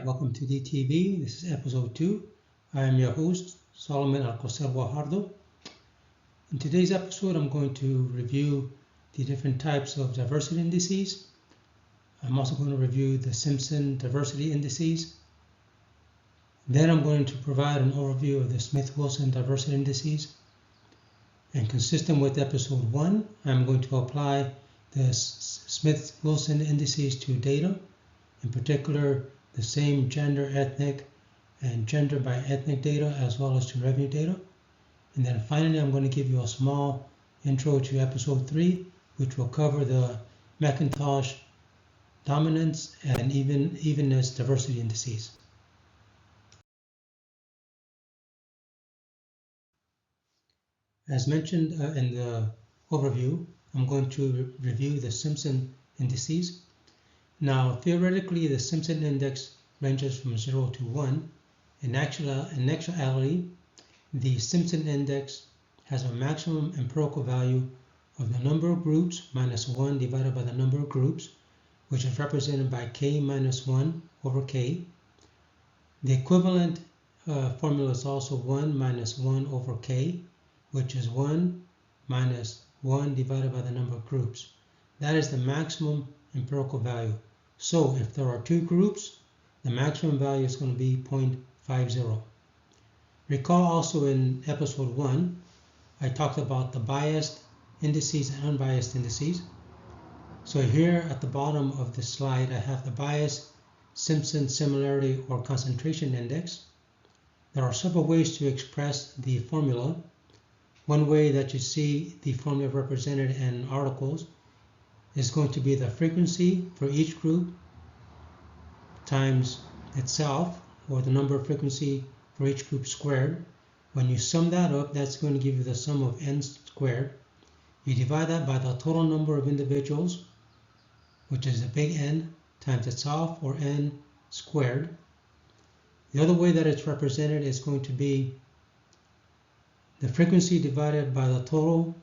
Alright, welcome to DEITV. This is episode 2. I am your host, Salomon Alcocer Guajardo. In today's episode, I'm going to review the different types of diversity indices. I'm also going to review the Simpson diversity indices. Then I'm going to provide an overview of the Smith-Wilson diversity indices. And consistent with episode 1, I'm going to apply the Smith-Wilson indices to data, in particular the same gender, ethnic, and gender by ethnic data as well as to revenue data. And then finally, I'm going to give you a small intro to episode 3, which will cover the McIntosh dominance and evenness diversity indices. As mentioned in the overview, I'm going to review the Simpson indices. Now, theoretically, the Simpson index ranges from 0 to 1. In actuality, the Simpson index has a maximum empirical value of the number of groups minus 1 divided by the number of groups, which is represented by k minus 1 over k. The equivalent formula is also 1 minus 1 over k, which is 1 minus 1 divided by the number of groups. That is the maximum empirical value. So if there are two groups, the maximum value is going to be 0.50. Recall also in episode 1, I talked about the biased indices and unbiased indices. So here at the bottom of the slide, I have the biased Simpson similarity or concentration index. There are several ways to express the formula. One way that you see the formula represented in articles is going to be the frequency for each group times itself, or the number of frequency for each group squared. When you sum that up, that's going to give you the sum of n squared. You divide that by the total number of individuals, which is a big N, times itself, or n squared. The other way that it's represented is going to be the frequency divided by the total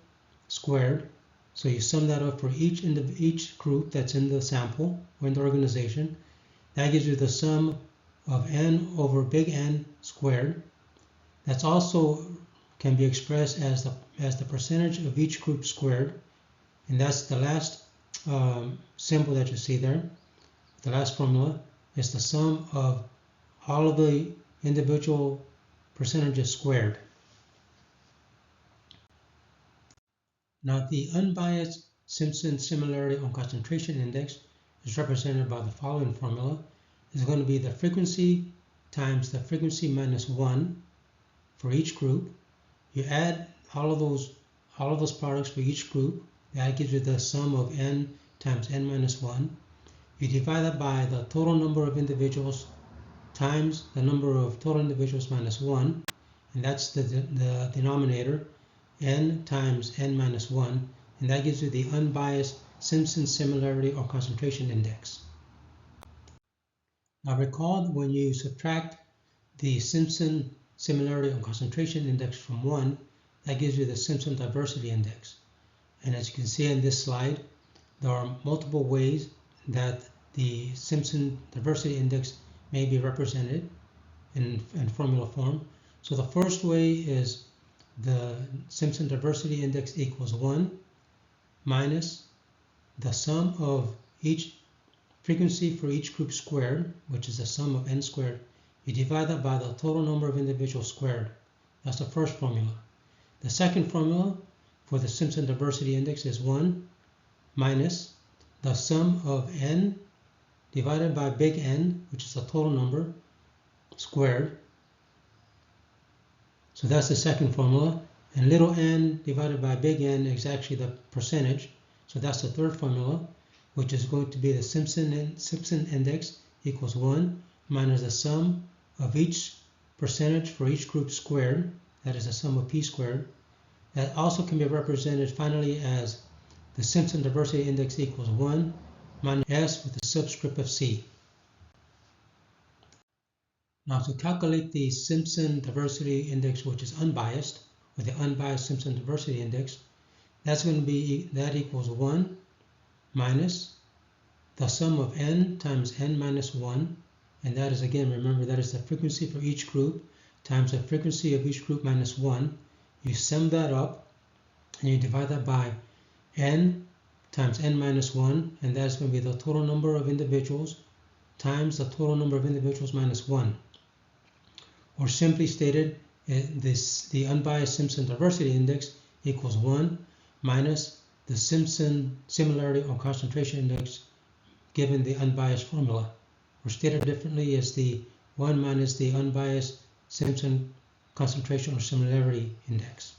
squared. So you sum that up for each group that's in the sample or in the organization. That gives you the sum of n over big N squared. That's also can be expressed as the percentage of each group squared. And that's the last symbol that you see there. The last formula is the sum of all of the individual percentages squared. Now, the unbiased Simpson similarity or concentration index is represented by the following formula. It's going to be the frequency times the frequency minus 1 for each group. You add all of those products for each group. That gives you the sum of n times n minus 1. You divide that by the total number of individuals times the number of total individuals minus 1, and that's the denominator, n times n minus 1, and that gives you the unbiased Simpson similarity or concentration index. Now recall when you subtract the Simpson similarity or concentration index from 1, that gives you the Simpson diversity index. And as you can see in this slide, there are multiple ways that the Simpson diversity index may be represented in formula form. So the first way is the Simpson diversity index equals 1 minus the sum of each frequency for each group squared, which is the sum of n squared. You divide that by the total number of individuals squared. That's the first formula. The second formula for the Simpson diversity index is 1 minus the sum of n divided by big N, which is the total number, squared. So that's the second formula. And little n divided by big N is actually the percentage. So that's the third formula, which is going to be the Simpson index equals 1 minus the sum of each percentage for each group squared. That is the sum of p squared. That also can be represented finally as the Simpson diversity index equals 1 minus s with the subscript of c. Now to calculate the Simpson diversity index, which is unbiased, or the unbiased Simpson diversity index, that's going to be, that equals 1 minus the sum of n times n minus 1 and that is, again, remember, that is the frequency for each group times the frequency of each group minus 1. You sum that up, and you divide that by n times n minus 1, and that's going to be the total number of individuals times the total number of individuals minus 1. Or simply stated, the unbiased Simpson diversity index equals 1 minus the Simpson similarity or concentration index given the unbiased formula. Or stated differently, is the 1 minus the unbiased Simpson concentration or similarity index.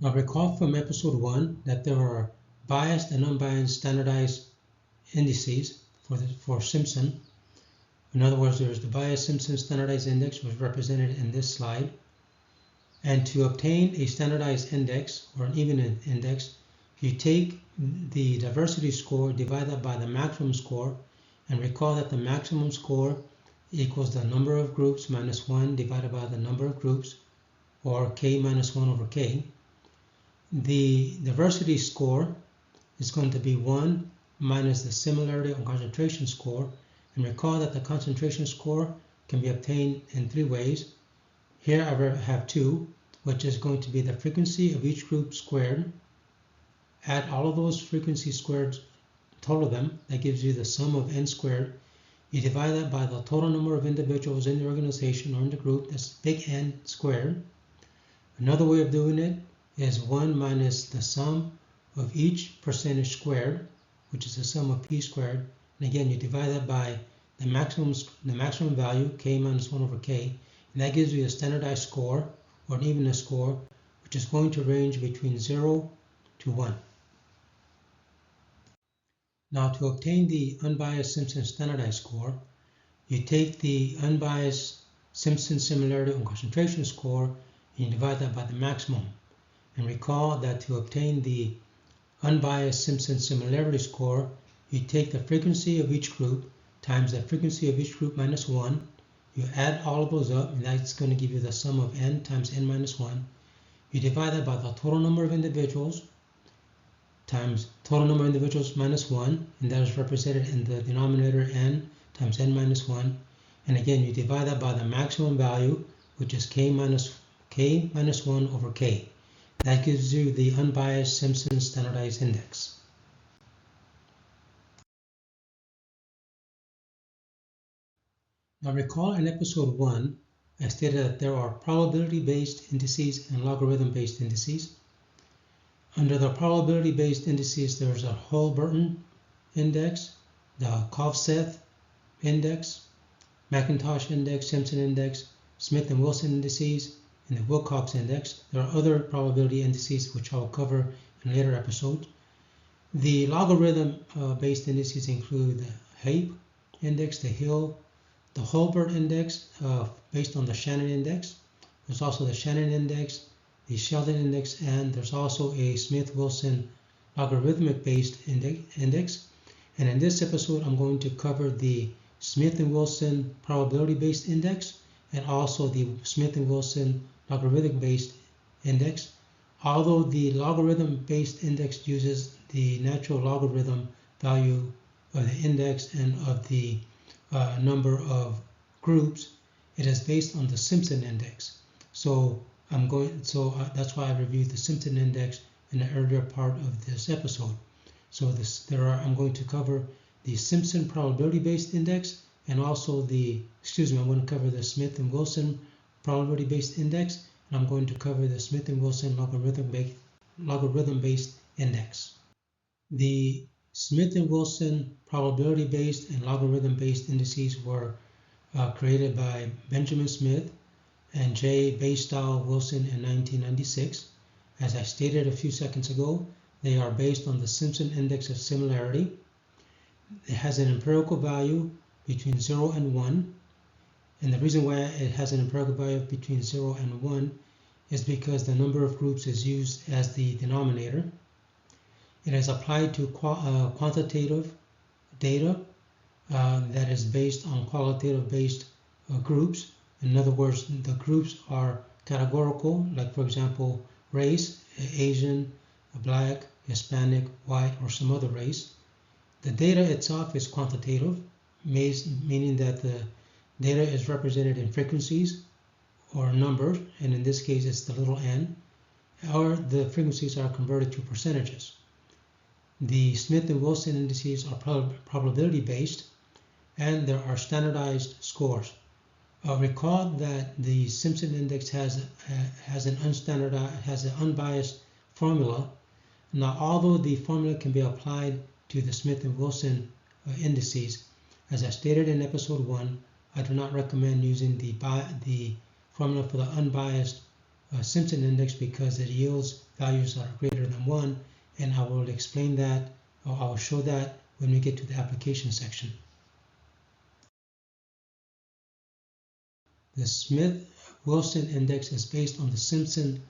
Now recall from episode 1 that there are biased and unbiased standardized indices for Simpson. In other words, there's the biased Simpson standardized index, which is represented in this slide. And to obtain a standardized index or an even index, you take the diversity score, divide that by the maximum score, and recall that the maximum score equals the number of groups minus 1 divided by the number of groups, or k minus 1 over k. The diversity score is going to be 1 minus the similarity or concentration score, and recall that the concentration score can be obtained in 3 ways. Here I have 2, which is going to be the frequency of each group squared. Add all of those frequencies squared, total them, that gives you the sum of n squared. You divide that by the total number of individuals in the organization or in the group, that's big N squared. Another way of doing it is 1 minus the sum of each percentage squared, which is the sum of p squared. And again, you divide that by the maximum value, k minus 1 over k, and that gives you a standardized score, or an evenness score, which is going to range between 0 to 1. Now, to obtain the unbiased Simpson standardized score, you take the unbiased Simpson similarity or concentration score, and you divide that by the maximum. And recall that to obtain the unbiased Simpson similarity score, you take the frequency of each group times the frequency of each group minus 1. You add all of those up, and that's going to give you the sum of n times n minus 1. You divide that by the total number of individuals times total number of individuals minus 1, and that is represented in the denominator n times n minus 1. And again, you divide that by the maximum value, which is k minus 1 over k. That gives you the unbiased Simpson standardized index. Now recall in episode 1, I stated that there are probability-based indices and logarithm-based indices. Under the probability-based indices, there's a Holberton index, the Kovseth index, McIntosh index, Simpson index, Smith and Wilson indices, and the Wilcox index. There are other probability indices which I'll cover in later episodes. The logarithm-based indices include the HAPE index, the Hill, the Holbert index based on the Shannon index. There's also the Shannon index, the Sheldon index, and there's also a Smith-Wilson logarithmic-based index. And in this episode, I'm going to cover the Smith and Wilson probability-based index and also the Smith and Wilson logarithmic-based index. Although the logarithm-based index uses the natural logarithm value of the index and of the number of groups, it is based on the Simpson index. So that's why I reviewed the Simpson index in the earlier part of this episode. So I'm going to cover the Simpson probability-based index and also I'm going to cover the Smith and Wilson probability-based index, and I'm going to cover the Smith and Wilson logarithm-based index. The Smith and Wilson probability-based and logarithm-based indices were created by Benjamin Smith and J. Basedow Wilson in 1996. As I stated a few seconds ago, they are based on the Simpson index of similarity. It has an empirical value between 0 and 1. And the reason why it has an empirical value between 0 and 1 is because the number of groups is used as the denominator. It is applied to quantitative data that is based on qualitative-based groups. In other words, the groups are categorical, like for example, race, Asian, Black, Hispanic, white, or some other race. The data itself is quantitative. meaning that the data is represented in frequencies or numbers, and in this case it's the little n, or the frequencies are converted to percentages. The Smith and Wilson indices are probability based, and there are standardized scores. Recall that the Simpson index has an unbiased formula. Now, although the formula can be applied to the Smith and Wilson indices, as I stated in episode 1, I do not recommend using the formula for the unbiased Simpson index because it yields values that are greater than 1, and I will explain that, or I will show that when we get to the application section. The Smith-Wilson index is based on the Simpson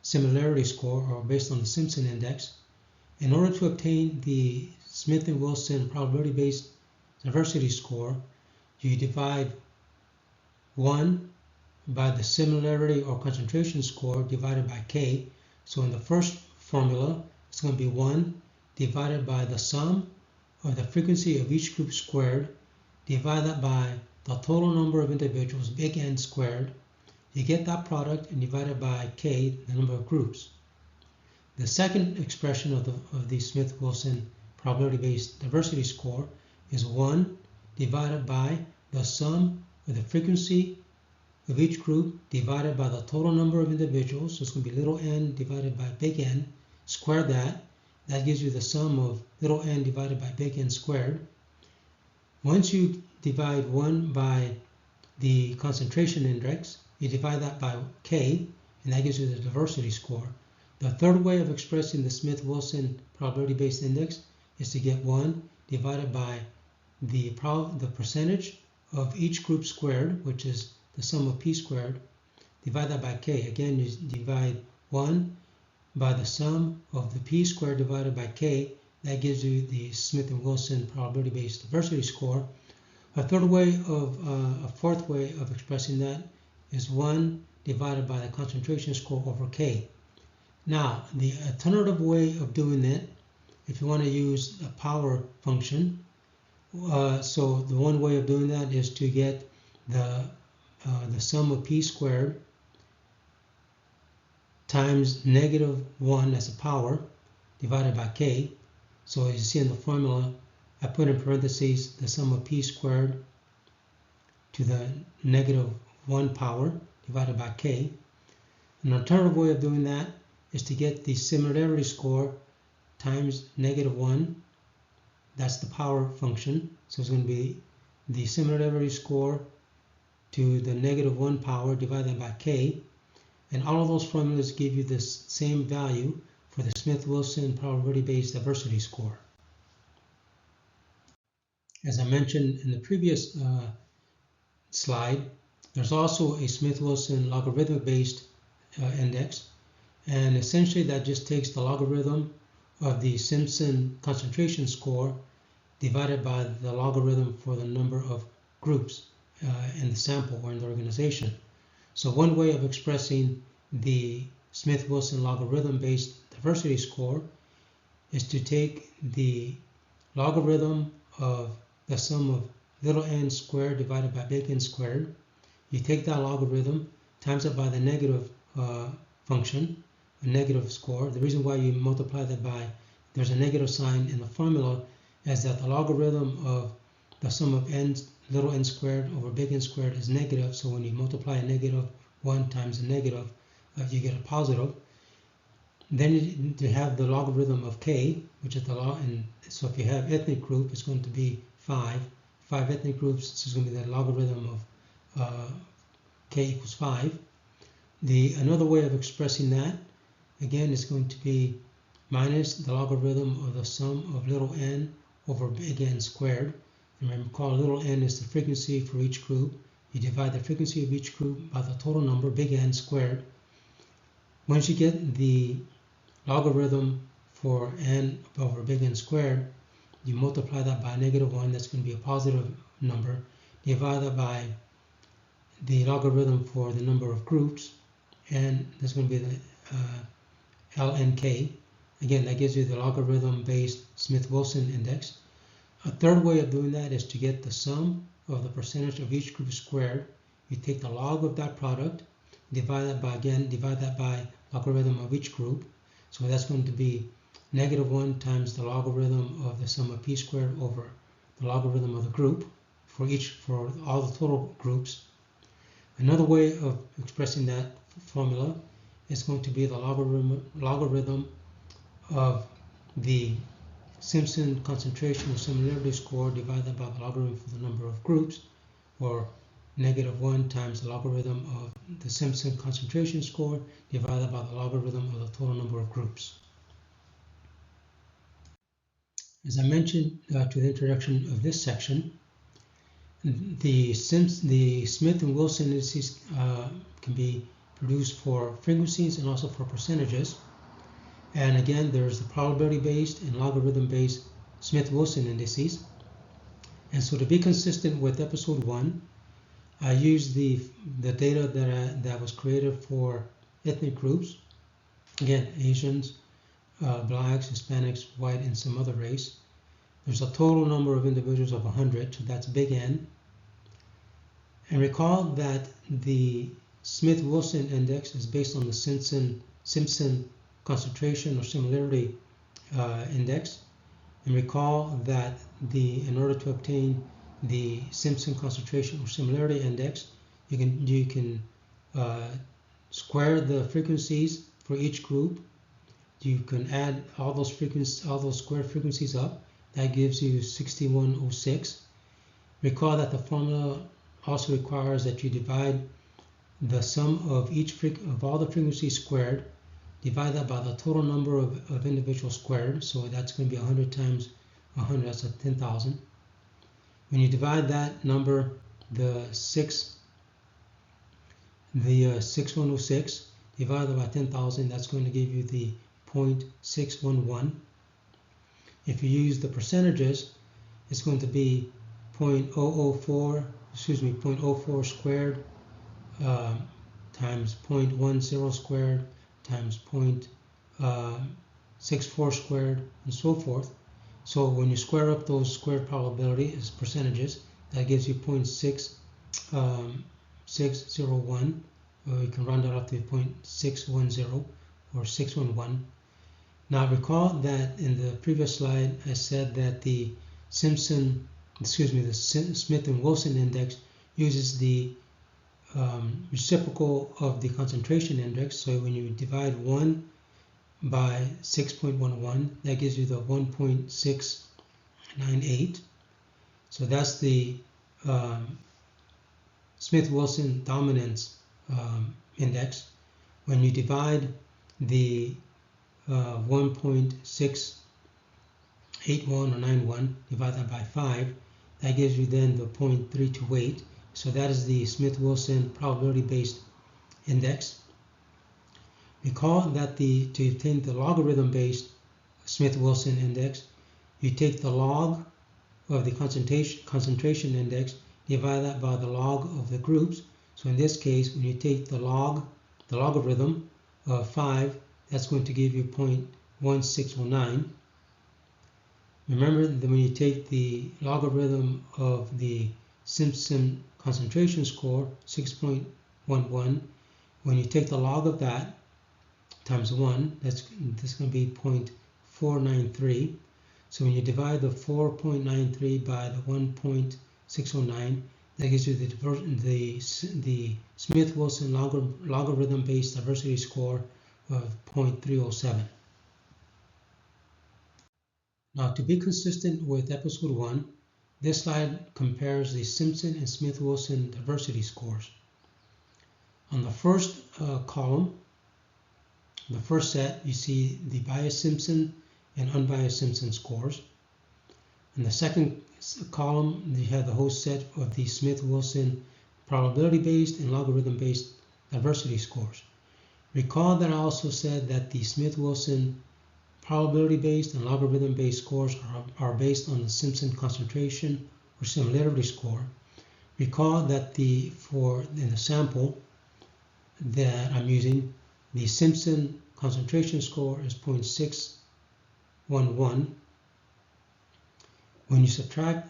similarity score, or based on the Simpson index. In order to obtain the Smith and Wilson probability-based diversity score, you divide 1 by the similarity or concentration score divided by k. So in the first formula, it's going to be 1 divided by the sum of the frequency of each group squared, divided by the total number of individuals, big N squared. You get that product and divide it by k, the number of groups. The second expression of the Smith-Wilson probability-based diversity score is 1 divided by the sum of the frequency of each group divided by the total number of individuals. So it's going to be little n divided by big N. Square that. That gives you the sum of little n divided by big N squared. Once you divide 1 by the concentration index, you divide that by k, and that gives you the diversity score. The third way of expressing the Smith-Wilson probability-based index is to get 1 divided by the percentage of each group squared, which is the sum of p squared, divide that by k. Again, you divide 1 by the sum of the p squared divided by k. That gives you the Smith and Wilson probability-based diversity score. A fourth way of expressing that is 1 divided by the concentration score over k. Now, the alternative way of doing it, if you want to use a power function, so the one way of doing that is to get the sum of p squared times -1 as a power divided by k. So as you see in the formula, I put in parentheses the sum of p squared to the -1 power divided by k. An alternative way of doing that is to get the similarity score times -1. That's the power function. So it's going to be the similarity score to the -1 power divided by k. And all of those formulas give you this same value for the Smith-Wilson probability-based diversity score. As I mentioned in the previous slide, there's also a Smith-Wilson logarithmic-based index, and essentially that just takes the logarithm of the Simpson concentration score divided by the logarithm for the number of groups in the sample or in the organization. So one way of expressing the Smith-Wilson logarithm-based diversity score is to take the logarithm of the sum of little n squared divided by big N squared. You take that logarithm, times it by the negative function, a negative score. The reason why you multiply that by, there's a negative sign in the formula, is that the logarithm of the sum of little n squared over big N squared is negative. So when you multiply a -1 times a negative, you get a positive. Then you have the logarithm of k, which is the log, and so if you have ethnic group, it's going to be 5 ethnic groups. This is going to be the logarithm of k equals 5. Another way of expressing that, again, is going to be minus the logarithm of the sum of little n over big N squared. And recall, little n is the frequency for each group. You divide the frequency of each group by the total number, big N squared. Once you get the logarithm for n over big N squared, you multiply that by -1, that's going to be a positive number. Divide that by the logarithm for the number of groups, and that's going to be the lnk. Again, that gives you the logarithm-based Smith-Wilson index. A third way of doing that is to get the sum of the percentage of each group squared. You take the log of that product, divide that by logarithm of each group. So that's going to be -1 times the logarithm of the sum of p squared over the logarithm of the group for all the total groups. Another way of expressing that formula is going to be the logarithm of the Simpson concentration or similarity score divided by the logarithm for the number of groups, or -1 times the logarithm of the Simpson concentration score divided by the logarithm of the total number of groups. As I mentioned to the introduction of this section, the Smith and Wilson indices can be produced for frequencies and also for percentages. And again, there's the probability-based and logarithm-based Smith-Wilson indices. And so to be consistent with episode 1, I used the data that was created for ethnic groups. Again, Asians, blacks, Hispanics, white, and some other race. There's a total number of individuals of 100, so that's big N. And recall that the Smith-Wilson index is based on the Simpson concentration or similarity index. And recall that in order to obtain the Simpson concentration or similarity index, you can square the frequencies for each group. You can add all those square frequencies up. That gives you 6106. Recall that the formula also requires that you divide the sum of all the frequencies squared, divide that by the total number of individuals squared. So that's going to be 100 times 100. That's 10,000. When you divide that number, the 6106 divided by 10,000, that's going to give you the 0.611. If you use the percentages, it's going to be 0.04 squared times 0.10 squared times 0.64 squared, and so forth. So when you square up those squared probability as percentages, that gives you 0.601, or you can round that up to 0.610 or 611. Now recall that in the previous slide I said that the Smith and Wilson index uses the reciprocal of the concentration index. So when you divide 1 by 6.11, that gives you the 1.698. So that's the Smith-Wilson dominance index. When you divide the 1.681 or 91, divide that by 5, that gives you then the 0.328. So that is the Smith-Wilson probability-based index. Recall that to obtain the logarithm-based Smith-Wilson index, you take the log of the concentration index, divide that by the log of the groups. So in this case, when you take the logarithm of 5, that's going to give you 0.1609. Remember that when you take the logarithm of the Simpson concentration score, 6.11, when you take the log of that times 1, this is going to be 0.493. So when you divide the 4.93 by the 1.609, that gives you the Smith-Wilson logarithm-based diversity score of 0.307. Now, to be consistent with episode 1, this slide compares the Simpson and Smith-Wilson diversity scores. On the first column, the first set, you see the biased Simpson and unbiased Simpson scores. In the second column, you have the whole set of the Smith-Wilson probability-based and logarithm-based diversity scores. Recall that I also said that the Smith-Wilson probability-based and logarithm-based scores are based on the Simpson concentration or similarity score. Recall that in the sample that I'm using, the Simpson concentration score is 0.611. When you subtract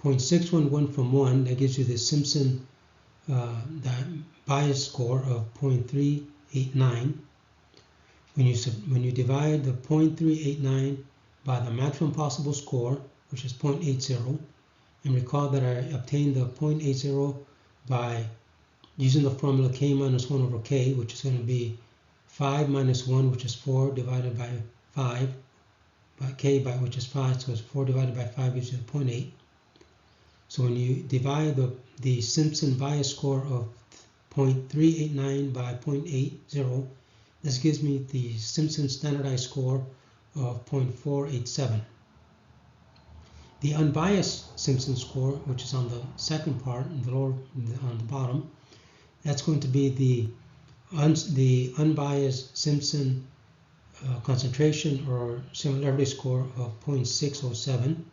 0.611 from 1, that gives you the Simpson bias score of 0.389. When you divide the 0.389 by the maximum possible score, which is 0.80, and recall that I obtained the 0.80 by using the formula k minus 1 over k, which is going to be 5 minus 1, which is 4, divided by 5, by k, by which is 5, so it's 4 divided by 5 gives you 0.8. So when you divide the Simpson bias score of 0.389 by 0.80, this gives me the Simpson standardized score of 0.487. The unbiased Simpson score, which is on the second part, on the bottom, that's going to be the unbiased Simpson concentration or similarity score of 0.607.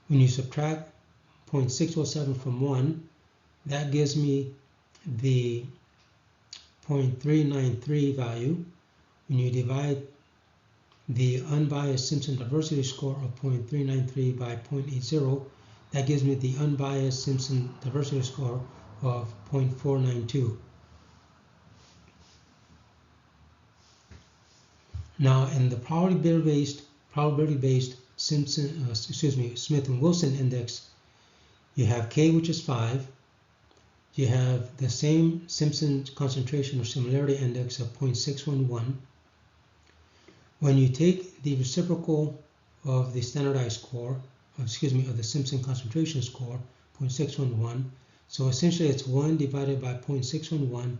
When you subtract 0.607 from 1, that gives me the 0.393 value. When you divide the unbiased Simpson diversity score of 0.393 by 0.80, that gives me the unbiased Simpson diversity score of 0.492. Now, in the probability-based Smith and Wilson index, you have K, which is 5. You have the same Simpson concentration or similarity index of 0.611. When you take the reciprocal of the standardized score, of the Simpson concentration score, 0.611, so essentially it's 1 divided by 0.611,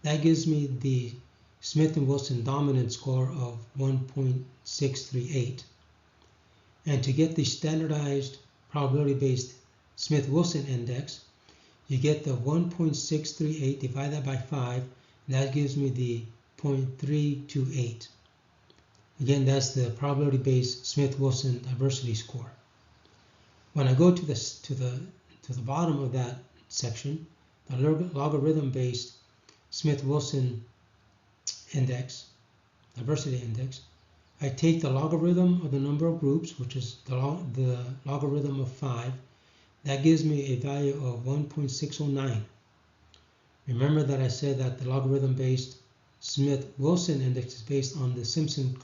that gives me the Smith and Wilson dominant score of 1.638. And to get the standardized probability-based Smith-Wilson index, you get the 1.638 divided by 5, and that gives me the 0.328. Again, that's the probability-based Smith-Wilson diversity score. When I go to the bottom of that section, the logarithm-based Smith-Wilson index, diversity index, I take the logarithm of the number of groups, which is the logarithm of 5. That gives me a value of 1.609. Remember that I said that the logarithm-based Smith-Wilson index is based on the Simpson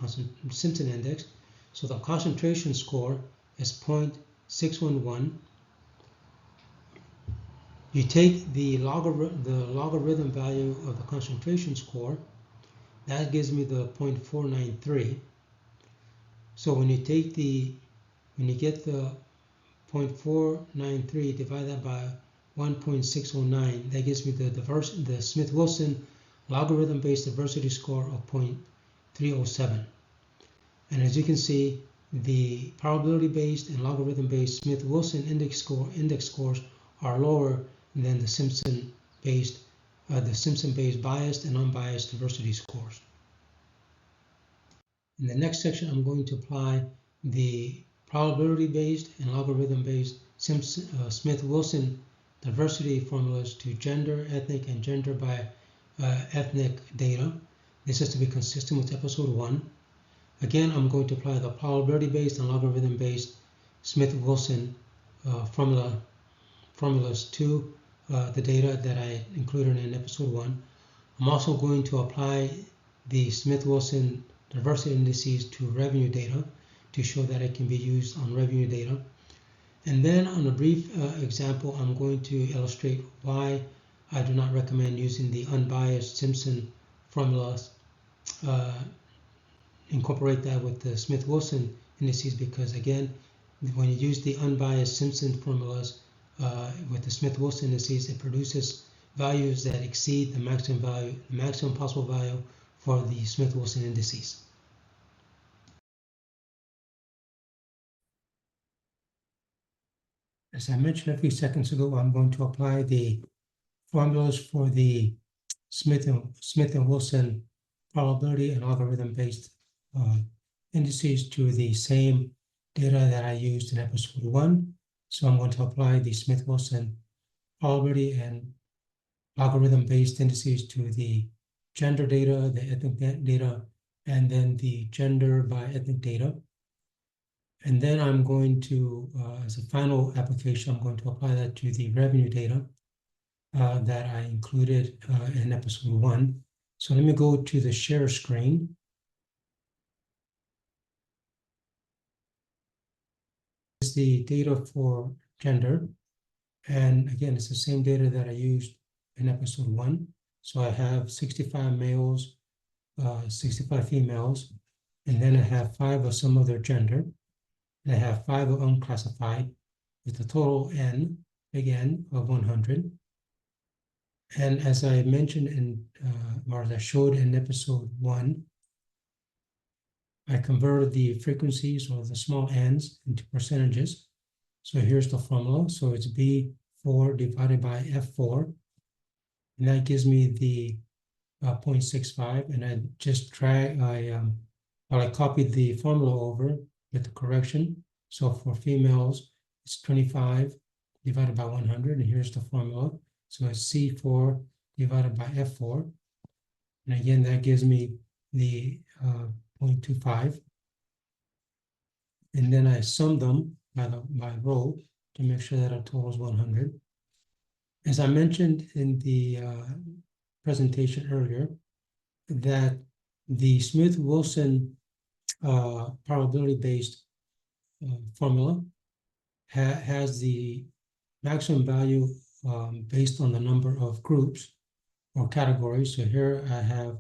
index, so the concentration score is 0.611. You take the logarithm value of the concentration score, that gives me the 0.493. So when you get the 0.493 divided by 1.609, that gives me the Smith-Wilson logarithm-based diversity score of 0.307. And as you can see, the probability-based and logarithm-based Smith-Wilson index scores are lower than the Simpson-based biased and unbiased diversity scores. In the next section, I'm going to apply the probability-based and logarithm-based Smith-Wilson diversity formulas to gender, ethnic, and gender by ethnic data. This is to be consistent with episode 1. Again, I'm going to apply the probability-based and logarithm-based Smith-Wilson formulas to the data that I included in episode 1. I'm also going to apply the Smith-Wilson diversity indices to revenue data to show that it can be used on revenue data. And then on a brief example, I'm going to illustrate why I do not recommend using the unbiased Simpson formulas. Incorporate that with the Smith-Wilson indices, because again, when you use the unbiased Simpson formulas with the Smith-Wilson indices, it produces values that exceed the maximum possible value for the Smith-Wilson indices. As I mentioned a few seconds ago, I'm going to apply the formulas for the Smith and Wilson probability and algorithm-based indices to the same data that I used in episode 1. So I'm going to apply the Smith-Wilson probability and algorithm-based indices to the gender data, the ethnic data, and then the gender by ethnic data. And then I'm going to, as a final application, I'm going to apply that to the revenue data that I included in episode 1. So let me go to the share screen. This is the data for gender. And again, it's the same data that I used in episode 1. So I have 65 males, 65 females, and then I have 5 of some other gender. And I have 5 of unclassified with a total N, again, of 100. And as I mentioned in, or as I showed in episode 1, I converted the frequencies or the small n's into percentages. So here's the formula. So it's B4 divided by F4. And that gives me the 0.65. And I just I copied the formula over with the correction. So for females, it's 25 divided by 100. And here's the formula. So it's C4 divided by F4. And again, that gives me the 0.25. And then I sum them by row to make sure that our total is 100. As I mentioned in the presentation earlier, that the Smith-Wilson probability-based formula has the maximum value based on the number of groups or categories. So here I have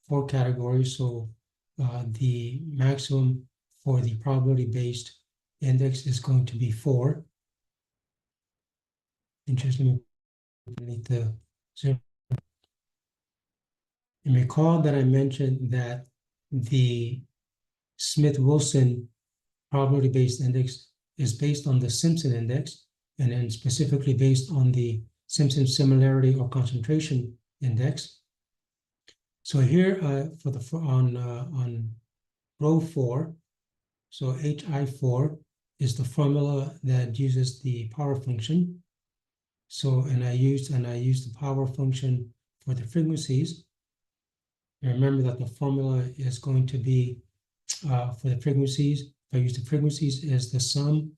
4 categories. So the maximum for the probability-based index is going to be 4. And just let me delete the 0. And recall that I mentioned that the Smith-Wilson probability-based index is based on the Simpson index, and then specifically based on the Simpson similarity or concentration index. So here on row 4, so HI4 is the formula that uses the power function. So I used the power function for the frequencies. And remember that the formula is going to be for the frequencies. If I use the frequencies, is the sum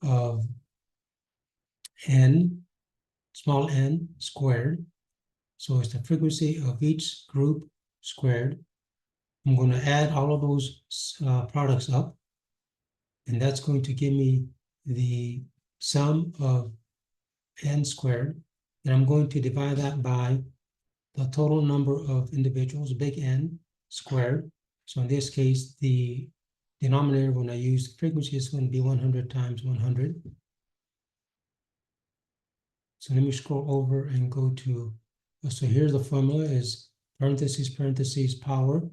of n, small n squared. So it's the frequency of each group squared. I'm going to add all of those products up, and that's going to give me the sum of n squared. And I'm going to divide that by the total number of individuals, big N squared. So in this case, the denominator, when I use frequency, is going to be 100 times 100. So let me scroll over and go to, so here's the formula is parentheses, power,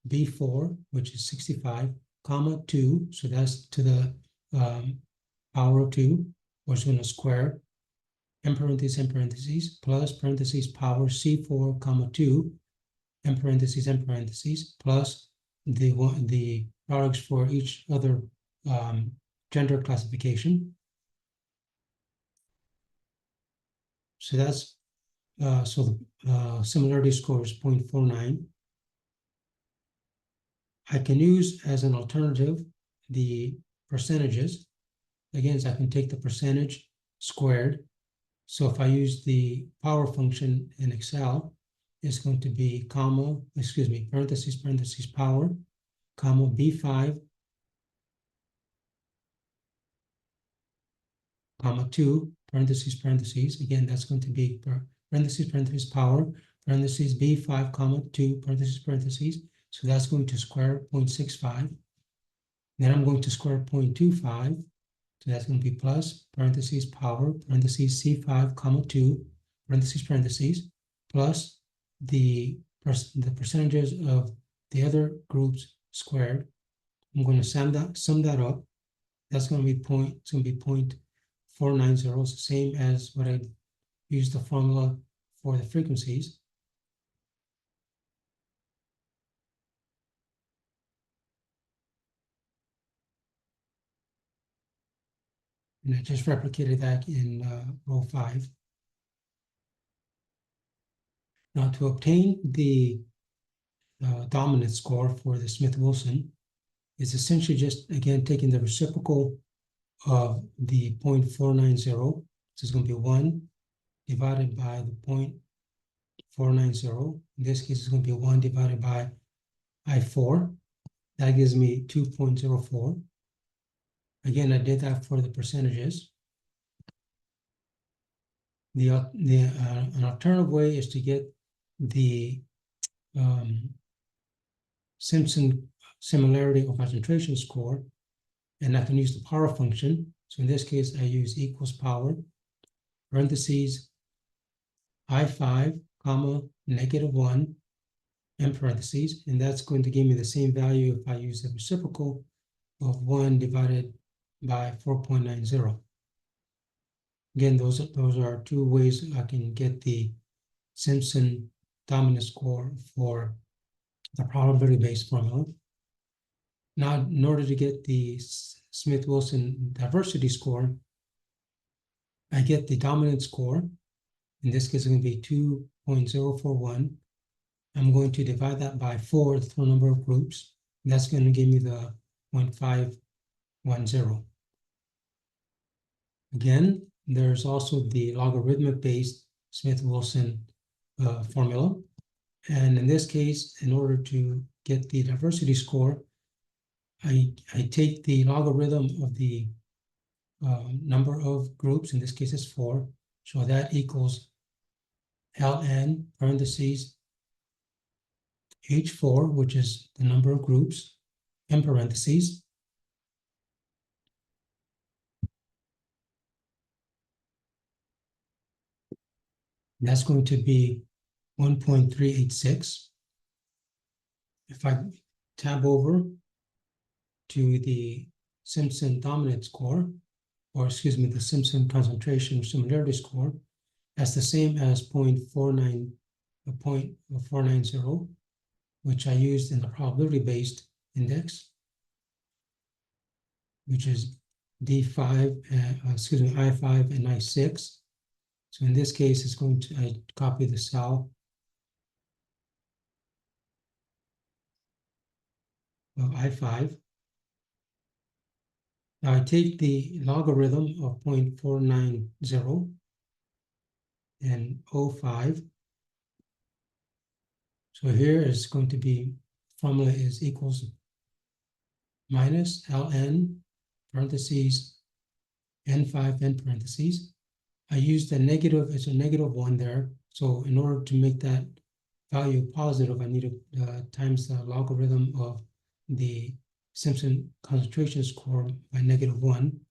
B4, which is 65, comma 2, so that's to the power of 2, we're going to square, in parentheses, plus parentheses, power C4, comma 2, in parentheses, plus the products for each other gender classification. So that's, so the similarity score is 0.49. I can use as an alternative the percentages. Again, so I can take the percentage squared. So if I use the power function in Excel, it's going to be parentheses, power, comma, B5, comma 2, parentheses. Again, that's going to be parentheses, power, parentheses, B5, comma 2, parentheses. So that's going to square 0.65. Then I'm going to square 0.25. So that's going to be plus, parentheses, power, parentheses, C5, comma 2, parentheses, plus the percentages of the other groups squared. I'm going to sum that up. That's going to be 0.490. It's the same as what I used the formula for the frequencies. And I just replicated that in row 5. Now to obtain the dominant score for the Smith-Wilson, is essentially just, again, taking the reciprocal of the 0.490. So it's going to be 1 divided by the 0.490. In this case, it's going to be 1 divided by I4. That gives me 2.04. Again, I did that for the percentages. An alternative way is to get the Simpson similarity or concentration score, and I can use the power function. So in this case, I use equals power, parentheses, I5, comma, -1, in parentheses, and that's going to give me the same value if I use the reciprocal of 1 divided by 4.90. Again, those are two ways I can get the Simpson dominance score for the probability-based formula. Now, in order to get the Smith-Wilson diversity score, I get the dominance score. In this case, it's going to be 2.041. I'm going to divide that by 4, the total number of groups. That's going to give me the 0.510. Again, there's also the logarithmic-based Smith-Wilson formula. And in this case, in order to get the diversity score, I take the logarithm of the number of groups. In this case, it's 4. So that equals ln parentheses h4, which is the number of groups, in parentheses. That's going to be 1.386. If I tab over to the Simpson dominance score, or excuse me, the Simpson concentration or similarity score, that's the same as 0.490, which I used in the probability-based index, which is I5 and I6. So in this case, it's going to, I copy the cell of I5. Now I take the logarithm of 0.490 and 0.5. So here is going to be, formula is equals minus ln parentheses n5 in parentheses. I used a negative, it's a -1 there. So in order to make that value positive, I need to times the logarithm of the Simpson concentration score by -1.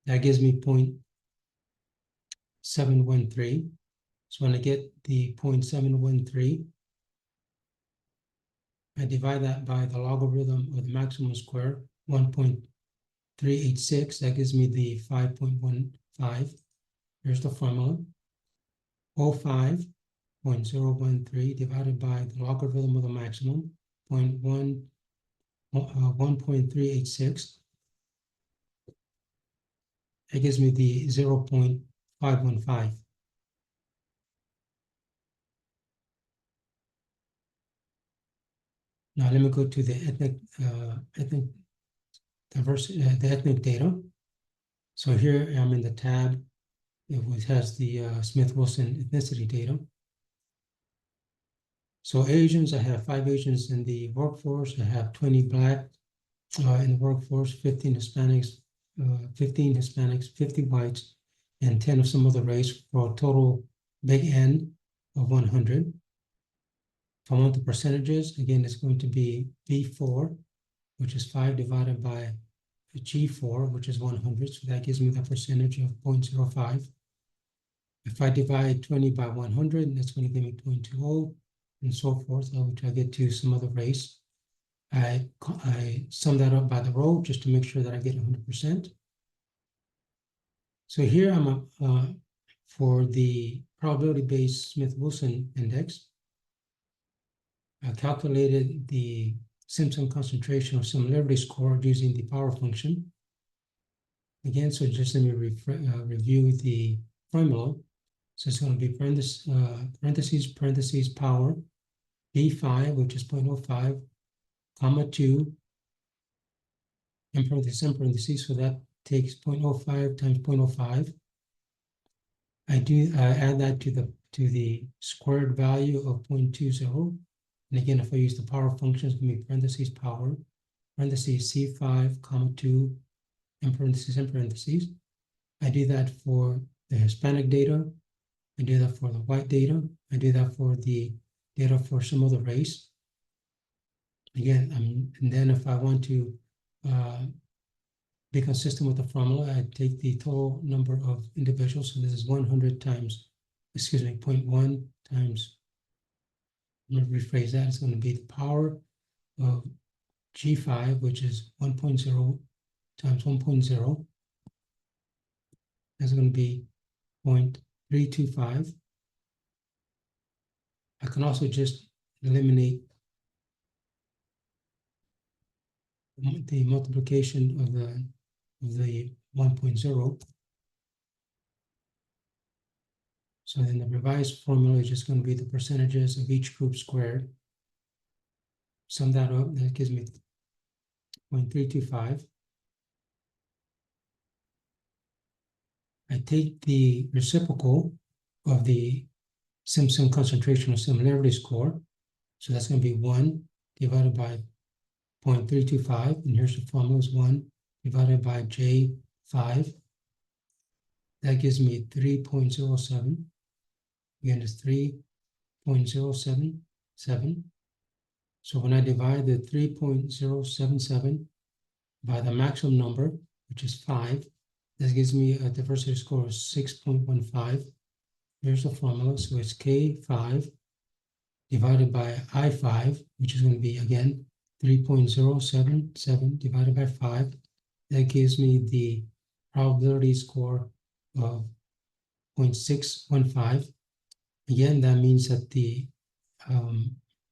That gives me 0.713. So when I get the 0.713, I divide that by the logarithm of the maximum square, 1.386. That gives me the 5.15. Here's the formula. 05.013 divided by the logarithm of the maximum, 1.386. That gives me the 0.515. Now let me go to the ethnic diversity, the ethnic data. So here I'm in the tab. It has the Smith-Wilson ethnicity data. So Asians, I have 5 Asians in the workforce. I have 20 Black in the workforce, 15 Hispanics, 50 whites, and 10 of some other race, for a total big N of 100. If I want the percentages, again, it's going to be B4, which is 5 divided by G4, which is 100. So that gives me the percentage of 0.05. If I divide 20 by 100, that's going to give me 0.20, and so forth, until I get to some other race. I sum that up by the row just to make sure that I get 100%. So here I'm for the probability-based Smith-Wilson index. I calculated the Simpson concentration or similarity score using the power function. Again, so just let me review the formula. So it's going to be parentheses power, B5, which is 0.05, comma 2, in parentheses, so that takes 0.05 times 0.05. I add that to the squared value of 0.20. And again, if I use the power function, it's going to be parentheses power, parentheses C5, comma 2, in parentheses. I do that for the Hispanic data. I do that for the white data. I do that for the data for some other race. Again, and then if I want to be consistent with the formula, I take the total number of individuals. So this is 100 times, 0.1 times, I'm going to rephrase that. It's going to be the power of G5, which is 1.0 times 1.0. That's going to be 0.325. I can also just eliminate the multiplication of the 1.0. So then the revised formula is just going to be the percentages of each group squared. Sum that up, that gives me 0.325. I take the reciprocal of the Simpson concentration or similarity score. So that's going to be 1 divided by 0.325. And here's the formula is 1 divided by J5. That gives me 3.07. Again, it's 3.077. So when I divide the 3.077 by the maximum number, which is 5, this gives me a diversity score of 6.15. Here's the formula. So it's K5 divided by I5, which is going to be, again, 3.077 divided by 5. That gives me the probability score of 0.615. Again, that means that the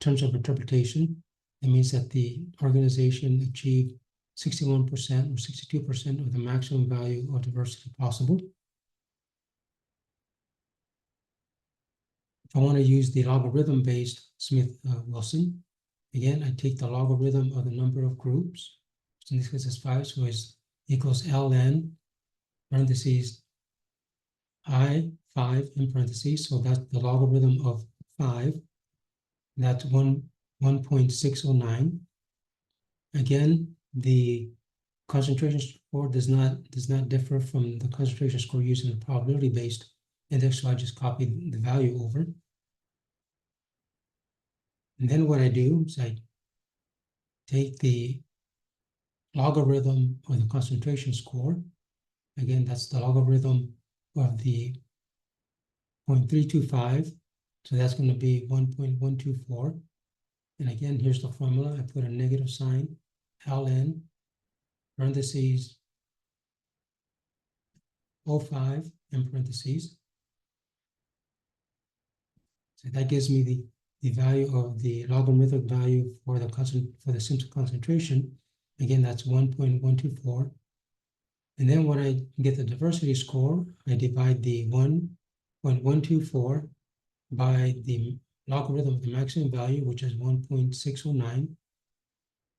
terms of interpretation, it means that the organization achieved 61% or 62% of the maximum value of diversity possible. If I want to use the logarithm-based Smith-Wilson, again, I take the logarithm of the number of groups. So in this case, it's 5, so it's equals ln, parentheses, I5 in parentheses, so that's the logarithm of 5. That's 1.609. Again, the concentration score does not differ from the concentration score used in the probability-based index, so I just copy the value over. And then what I do is I take the logarithm of the concentration score. Again, that's the logarithm of the 0.325. So that's going to be 1.124. And again, here's the formula. I put a negative sign, ln, parentheses, 0.5 in parentheses. So that gives me the value of the logarithmic value for the Simpson concentration. Again, that's 1.124. And then when I get the diversity score, I divide the 1.124 by the logarithm of the maximum value, which is 1.609.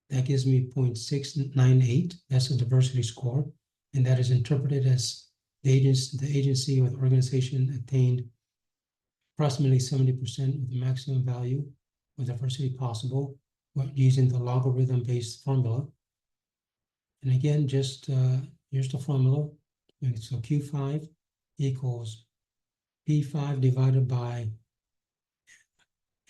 That gives me 0.698. That's the diversity score. And that is interpreted as the agency or the organization attained approximately 70% of the maximum value of diversity possible using the logarithm-based formula. And again, just here's the formula. So Q5 equals P5 divided by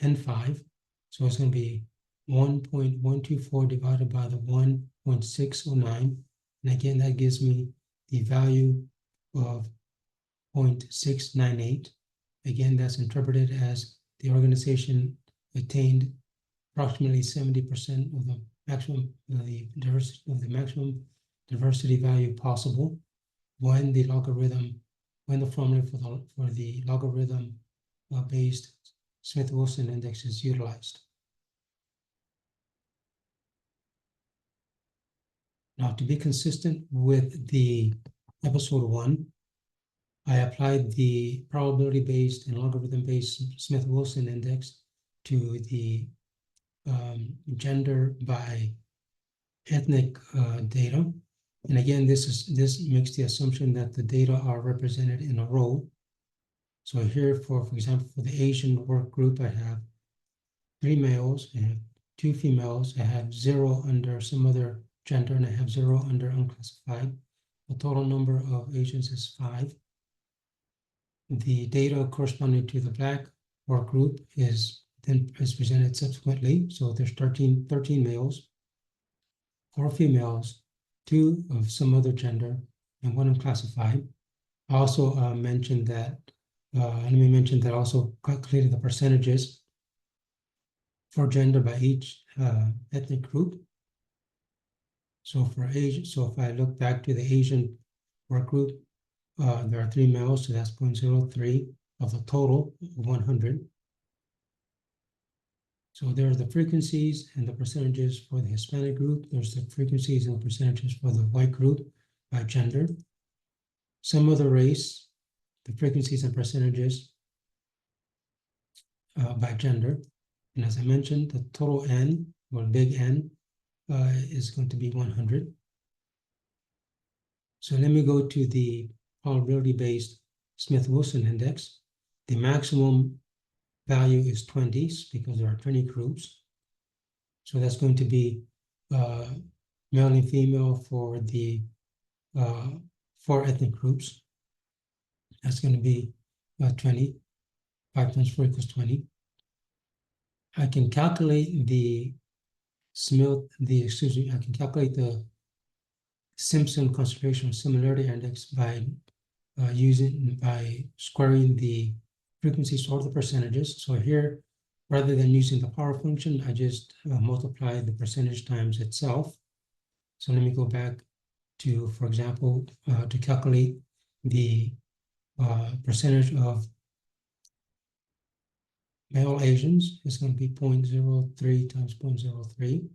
N5. So it's going to be 1.124 divided by the 1.609. And again, that gives me the value of 0.698. Again, that's interpreted as the organization attained approximately 70% of the maximum maximum diversity value possible when the formula for the logarithm-based Smith-Wilson index is utilized. Now, to be consistent with the episode 1, I applied the probability-based and logarithm-based Smith-Wilson index to the gender by ethnic data. And again, this makes the assumption that the data are represented in a row. So here, for example, for the Asian work group, I have 3 males, I have 2 females, I have 0 under some other gender, and I have 0 under unclassified. The total number of Asians is 5. The data corresponding to the Black work group is presented subsequently. So there's 13 males, 4 females, 2 of some other gender, and 1 unclassified. I also mentioned that, let me mention that I also calculated the percentages for gender by each ethnic group. So for Asian, so if I look back to the Asian work group, there are 3 males, so that's 0.03 of the total of 100. So there are the frequencies and the percentages for the Hispanic group. There's the frequencies and the percentages for the white group by gender. Some other race, the frequencies and percentages by gender. And as I mentioned, the total N, or big N, is going to be 100. So let me go to the probability-based Smith-Wilson index. The maximum value is 20 because there are 20 groups. So that's going to be male and female for the 4 ethnic groups. That's going to be 20. 5 times 4 equals 20. I can calculate the Simpson concentration similarity index by squaring the frequencies or the percentages. So here, rather than using the power function, I just multiply the percentage times itself. So let me go back to, for example, to calculate the percentage of male Asians is going to be 0.03 times 0.03.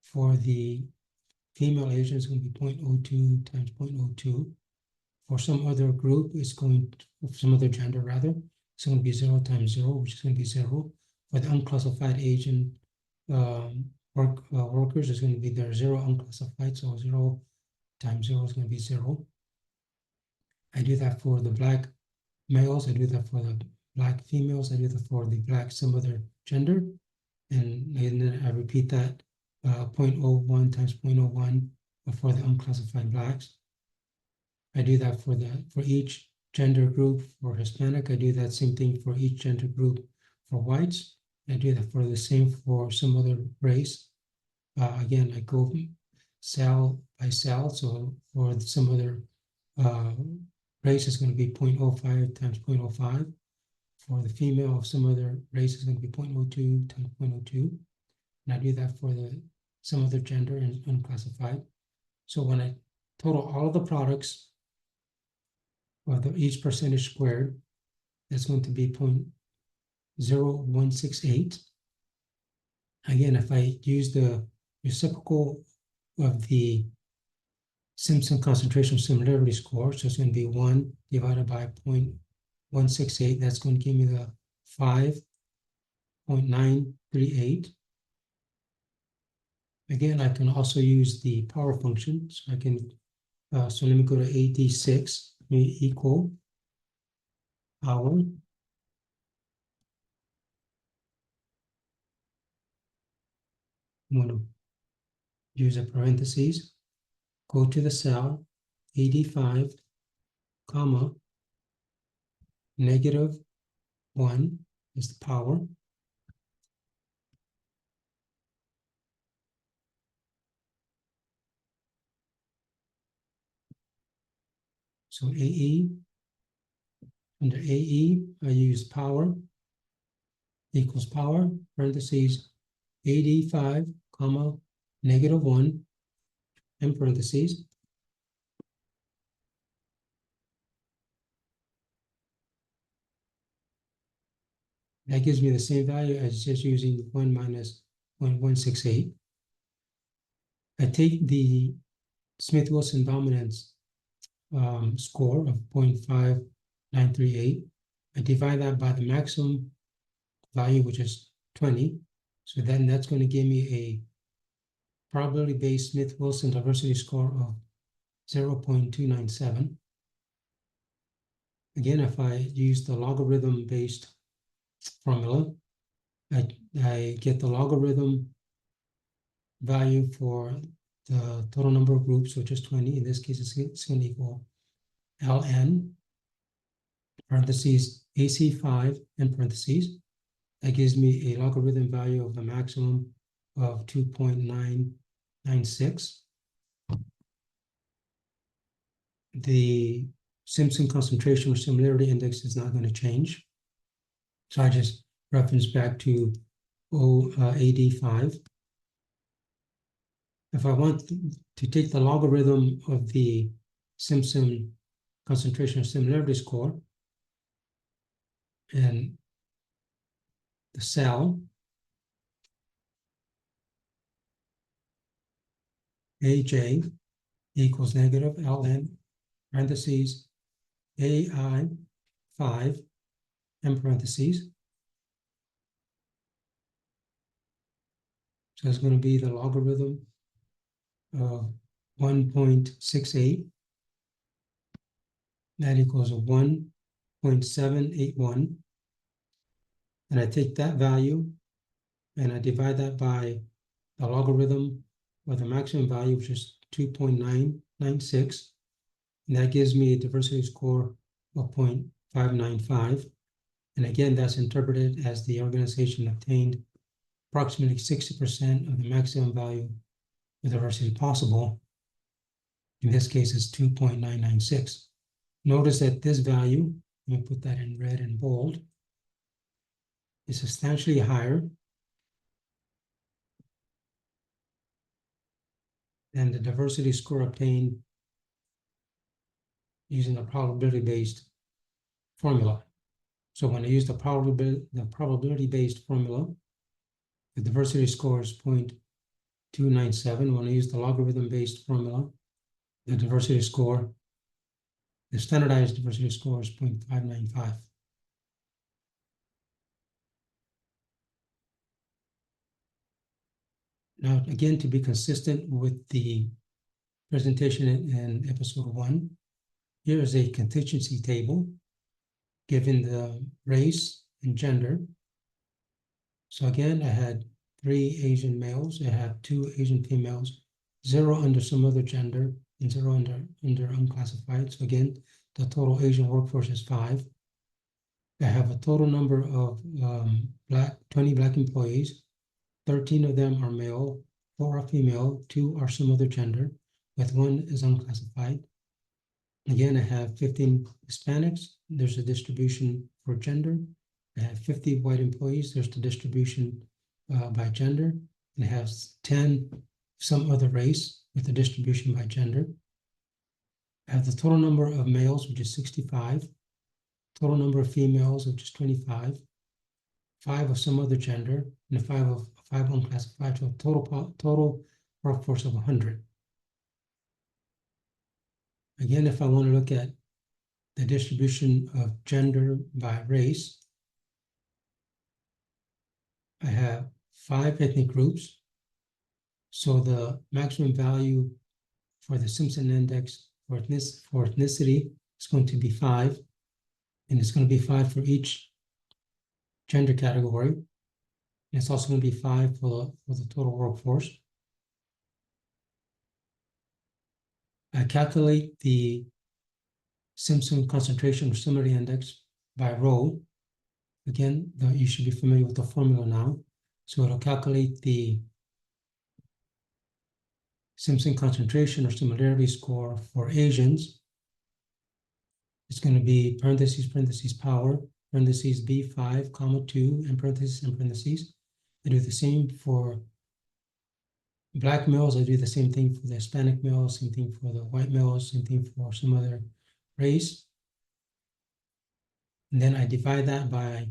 For the female Asians, it's going to be 0.02 times 0.02. For some other group, some other gender rather, it's going to be 0 times 0, which is going to be 0. For the unclassified Asian workers, it's going to be there 0 unclassified, so 0 times 0 is going to be 0. I do that for the Black males, I do that for the Black females, I do that for the Black some other gender, and then I repeat that 0.01 times 0.01 for the unclassified Blacks. I do that for each gender group. For Hispanic, I do that same thing for each gender group. For whites, I do that for the same for some other race. Again, I go cell by cell, so for some other race, it's going to be 0.05 times 0.05. For the female of some other race, it's going to be 0.02 times 0.02. And I do that for some other gender and unclassified. So when I total all of the products, or each percentage squared, that's going to be 0.0168. Again, if I use the reciprocal of the Simpson concentration similarity score, so it's going to be 1 divided by 0.168, that's going to give me the 5.938. Again, I can also use the power function, so I can, so let me go to 86, equal power. I'm going to use a parentheses, go to the cell, 85, comma, -1 is the power. So AE, under AE, I use power equals power, parentheses, 85, comma, -1, and parentheses. That gives me the same value as just using 1 minus 0.168. I take the Smith-Wilson dominance score of 0.5938. I divide that by the maximum value, which is 20. So then that's going to give me a probability-based Smith-Wilson diversity score of 0.297. Again, if I use the logarithm-based formula, I get the logarithm value for the total number of groups, which is 20. In this case, it's going to equal ln, parentheses, AC5, in parentheses. That gives me a logarithm value of the maximum of 2.996. The Simpson concentration or similarity index is not going to change. So I just reference back to AD5. If I want to take the logarithm of the Simpson concentration or similarity score and the cell AJ equals negative ln, parentheses, AI5, in parentheses. So it's going to be the logarithm of 1.68. That equals a 1.781. And I take that value and I divide that by the logarithm of the maximum value, which is 2.996. And that gives me a diversity score of 0.595. And again, that's interpreted as the organization obtained approximately 60% of the maximum value of diversity possible. In this case, it's 2.996. Notice that this value, let me put that in red and bold, is substantially higher than the diversity score obtained using the probability-based formula. So when I use the probability-based formula, the diversity score is 0.297. When I use the logarithm-based formula, the diversity score, the standardized diversity score is 0.595. Now, again, to be consistent with the presentation in episode 1, here is a contingency table given the race and gender. So again, I had 3 Asian males, I have 2 Asian females, 0 under some other gender, and 0 under unclassified. So again, the total Asian workforce is 5. I have a total number of 20 Black employees. 13 of them are male, 4 are female, 2 are some other gender, with 1 is unclassified. Again, I have 15 Hispanics. There's a distribution for gender. I have 50 white employees. There's the distribution by gender. And I have 10 some other race with the distribution by gender. I have the total number of males, which is 65. Total number of females, which is 25. 5 of some other gender, and 5 unclassified, so a total workforce of 100. Again, if I want to look at the distribution of gender by race, I have 5 ethnic groups. So the maximum value for the Simpson index for ethnicity is going to be 5, and it's going to be 5 for each gender category. And it's also going to be 5 for the total workforce. I calculate the Simpson concentration or similarity index by row. Again, you should be familiar with the formula now. So it'll calculate the Simpson concentration or similarity score for Asians. It's going to be parentheses, parentheses, power, parentheses, B5, comma 2, and parentheses. I do the same for Black males. I do the same thing for the Hispanic males, same thing for the white males, same thing for some other race. And then I divide that by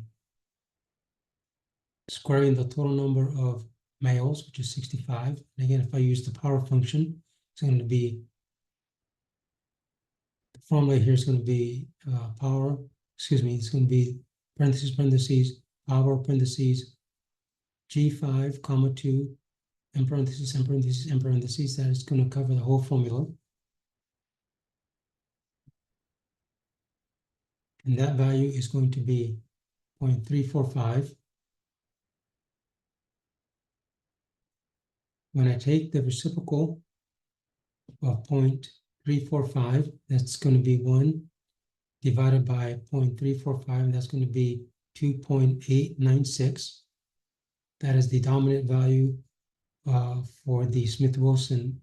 squaring the total number of males, which is 65. And again, if I use the power function, it's going to be, the formula here is going to be it's going to be parentheses, parentheses, power, parentheses, G5, comma 2, in parentheses, in parentheses, in parentheses. That is going to cover the whole formula. And that value is going to be 0.345. When I take the reciprocal of 0.345, that's going to be 1 divided by 0.345, that's going to be 2.896. That is the dominant value for the Smith-Wilson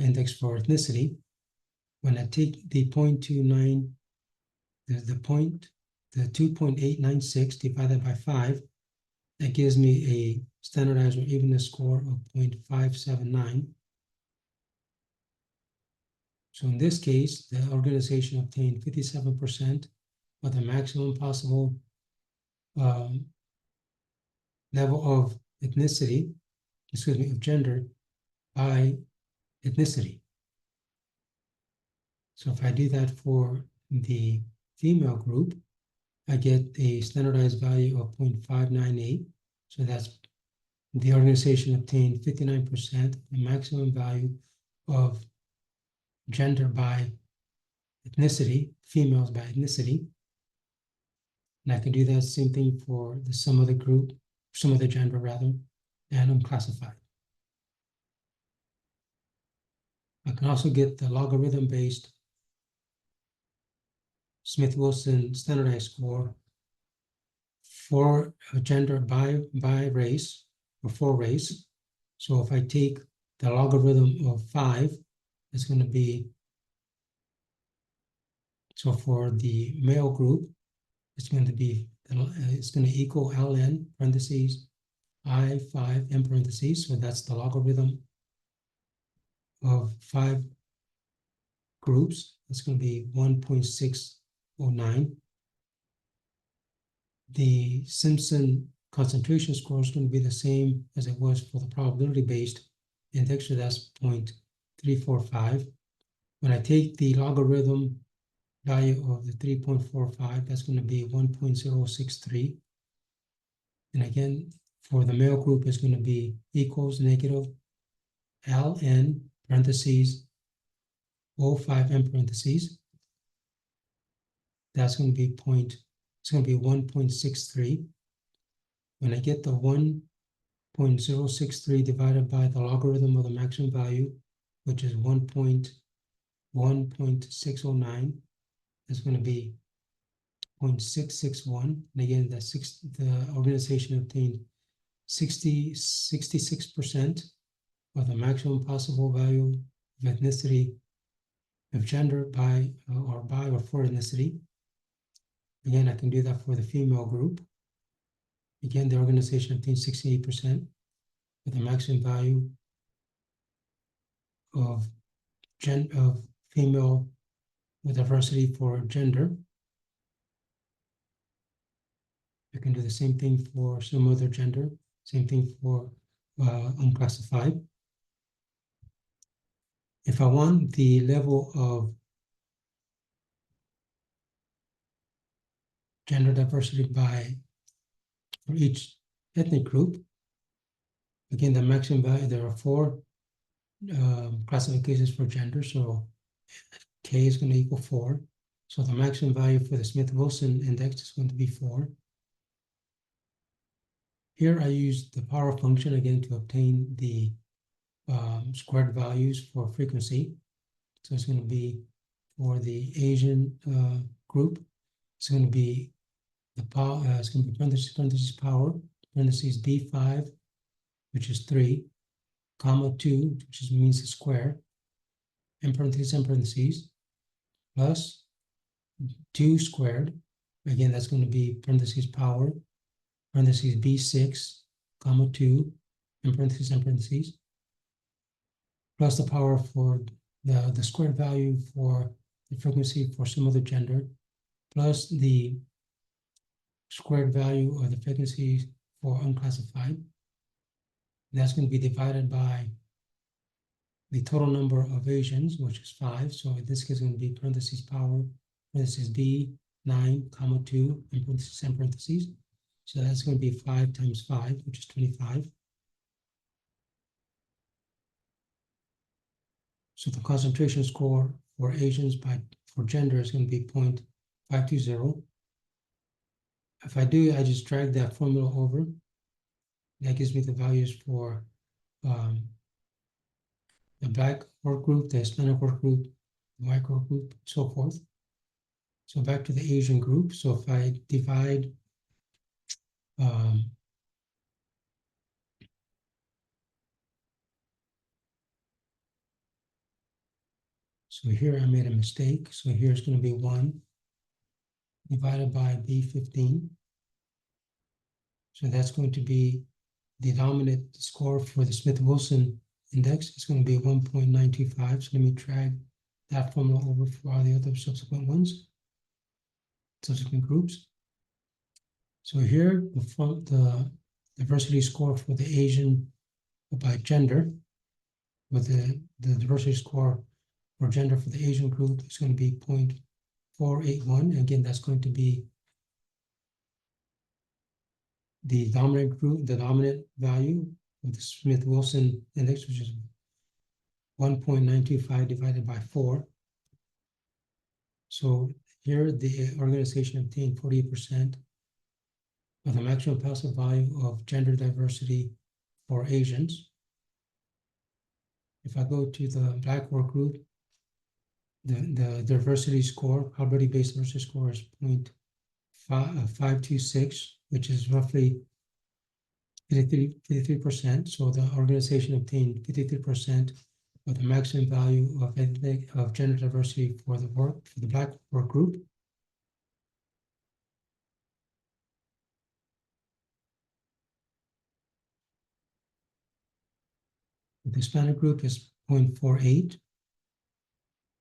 index for ethnicity. When I take the 0.29, the 2.896 divided by 5, that gives me a standardized or evenness score of 0.579. So in this case, the organization obtained 57% of the maximum possible level of ethnicity, of gender by ethnicity. So if I do that for the female group, I get a standardized value of 0.598. So that's the organization obtained 59% the maximum value of gender by ethnicity, females by ethnicity. And I can do that same thing for the sum of the group, sum of the gender rather, and unclassified. I can also get the logarithm-based Smith-Wilson standardized score for a gender by race or for race. So if I take the logarithm of 5, it's going to be, so for the male group, it's going to equal ln parentheses I5 in parentheses. So that's the logarithm of 5 groups. That's going to be 1.609. The Simpson concentration score is going to be the same as it was for the probability-based index, so that's 0.345. When I take the logarithm value of the 3.45, that's going to be 1.063. And again, for the male group, it's going to be equals negative ln parentheses 0.5 in parentheses. That's going to be 1.63. When I get the 1.063 divided by the logarithm of the maximum value, which is 1.609, that's going to be 0.661. And again, the organization obtained 66% of the maximum possible value of ethnicity, of gender by or for ethnicity. Again, I can do that for the female group. Again, the organization obtained 68% with the maximum value of female with diversity for gender. I can do the same thing for some other gender, same thing for unclassified. If I want the level of gender diversity for each ethnic group, again, the maximum value, there are 4 classifications for gender, so K is going to equal 4. So the maximum value for the Smith-Wilson index is going to be 4. Here I use the power function again to obtain the squared values for frequency. So it's going to be for the Asian group, it's going to be the power, it's going to be parentheses power, parentheses B5, which is 3, comma 2, which means the square, in parentheses, plus 2 squared. Again, that's going to be parentheses power, parentheses B6, comma 2, in parentheses, plus the power for the squared value for the frequency for some other gender, plus the squared value of the frequency for unclassified. That's going to be divided by the total number of Asians, which is 5. So in this case, it's going to be parentheses power, parentheses B, 9, comma 2, in parentheses, So that's going to be 5 times 5, which is 25. So the concentration score for Asians for gender is going to be 0.520. If I do, I just drag that formula over. That gives me the values for the black work group, the Hispanic work group, the white work group, so forth. So back to the Asian group. So if I divide so here I made a mistake. So here's going to be 1 divided by B15. So that's going to be the dominant score for the Smith-Wilson index. It's going to be 1.925. So let me drag that formula over for all the other subsequent groups. So here, the diversity score for the Asian by gender, with the diversity score for gender for the Asian group is going to be 0.481. Again, that's going to be the dominant group, the dominant value of the Smith-Wilson index, which is 1.925 divided by 4. So here the organization obtained 48% of the maximum passive value of gender diversity for Asians. If I go to the black work group, the diversity score, probability-based diversity score is 0.526, which is roughly 53%. So the organization obtained 53% of the maximum value of gender diversity for the black work group. The Hispanic group is 0.48.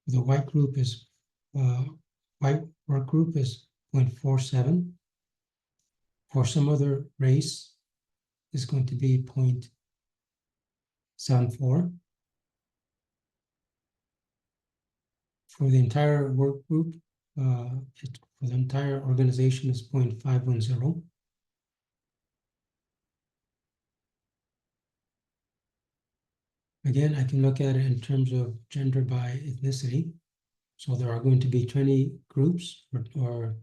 The white group is white work group is 0.47. For some other race, is going to be 0.74. For the entire work group, for the entire organization is 0.510. Again, I can look at it in terms of gender by ethnicity. So there are going to be 20 groups or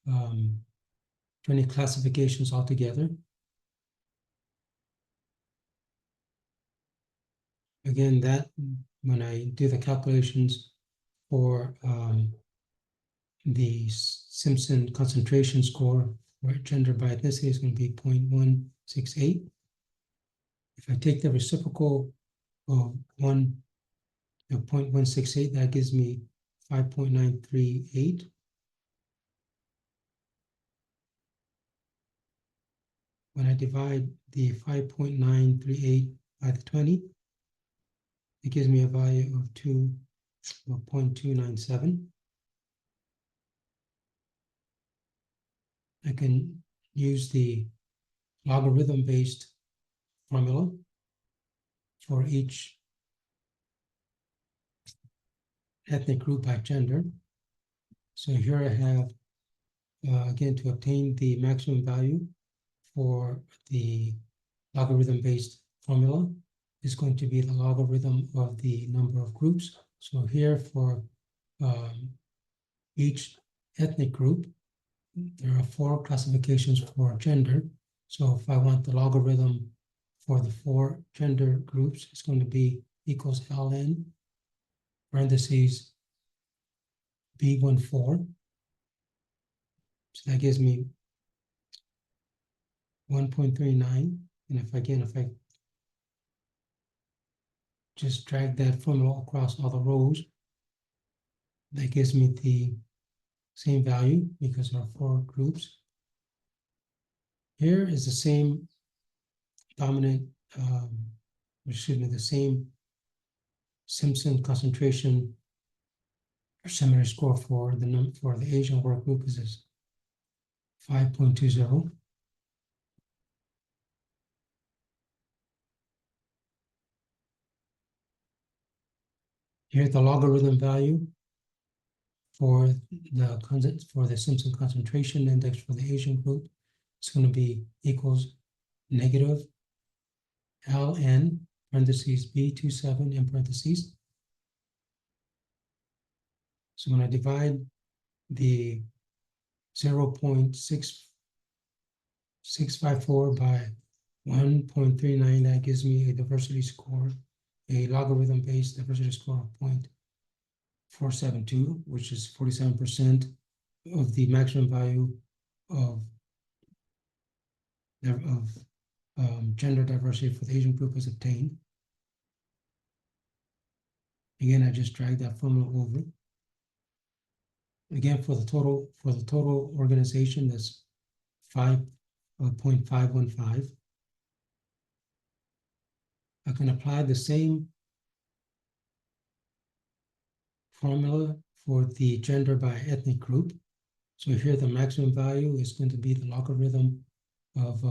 20 classifications altogether. Again, that when I do the calculations for the Simpson concentration score for gender by ethnicity is going to be 0.168. If I take the reciprocal of 0.168, that gives me 5.938. When I divide the 5.938 by the 20, it gives me a value of 0.297. I can use the logarithm-based formula for each ethnic group by gender. So here I have, again, to obtain the maximum value for the logarithm-based formula is going to be the logarithm of the number of groups. So here for each ethnic group, there are 4 classifications for gender. So if I want the logarithm for the 4 gender groups, it's going to be equals ln parentheses B14. So that gives me 1.39. And if I just drag that formula across all the rows, that gives me the same value because there are 4 groups. Here is the same dominant, the same Simpson concentration or similarity score for the Asian work group is 5.20. Here the logarithm value for the Simpson concentration index for the Asian group is going to be equals negative ln parentheses B27 in parentheses So when I divide the 0.6654 by 1.39, that gives me a diversity score, a logarithm-based diversity score of 0.472, which is 47% of the maximum value of gender diversity for the Asian group is obtained. Again, I just drag that formula over. Again, for the total organization, that's 5.515. I can apply the same formula for the gender by ethnic group. So here the maximum value is going to be the logarithm of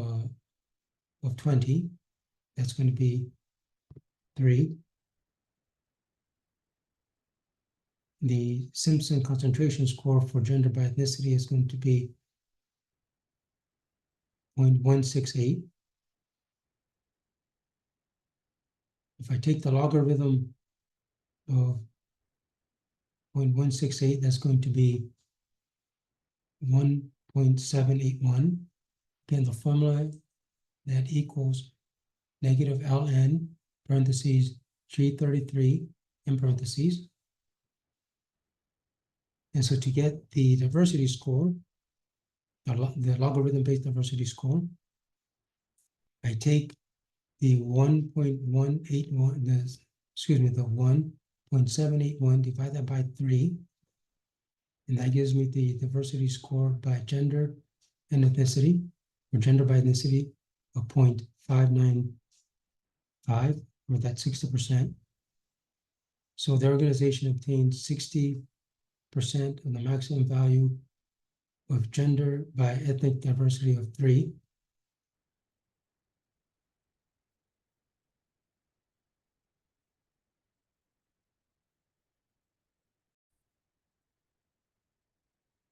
20. That's going to be 3. The Simpson concentration score for gender by ethnicity is going to be 0.168. If I take the logarithm of 0.168, that's going to be 1.781. Again, the formula that equals negative ln parentheses G33 in parentheses. And so to get the diversity score, the logarithm-based diversity score, I take the 1.181, the 1.781, divide that by 3, and that gives me the diversity score by gender and ethnicity, or gender by ethnicity of 0.595, or that's 60%. So the organization obtained 60% of the maximum value of gender by ethnic diversity of 3.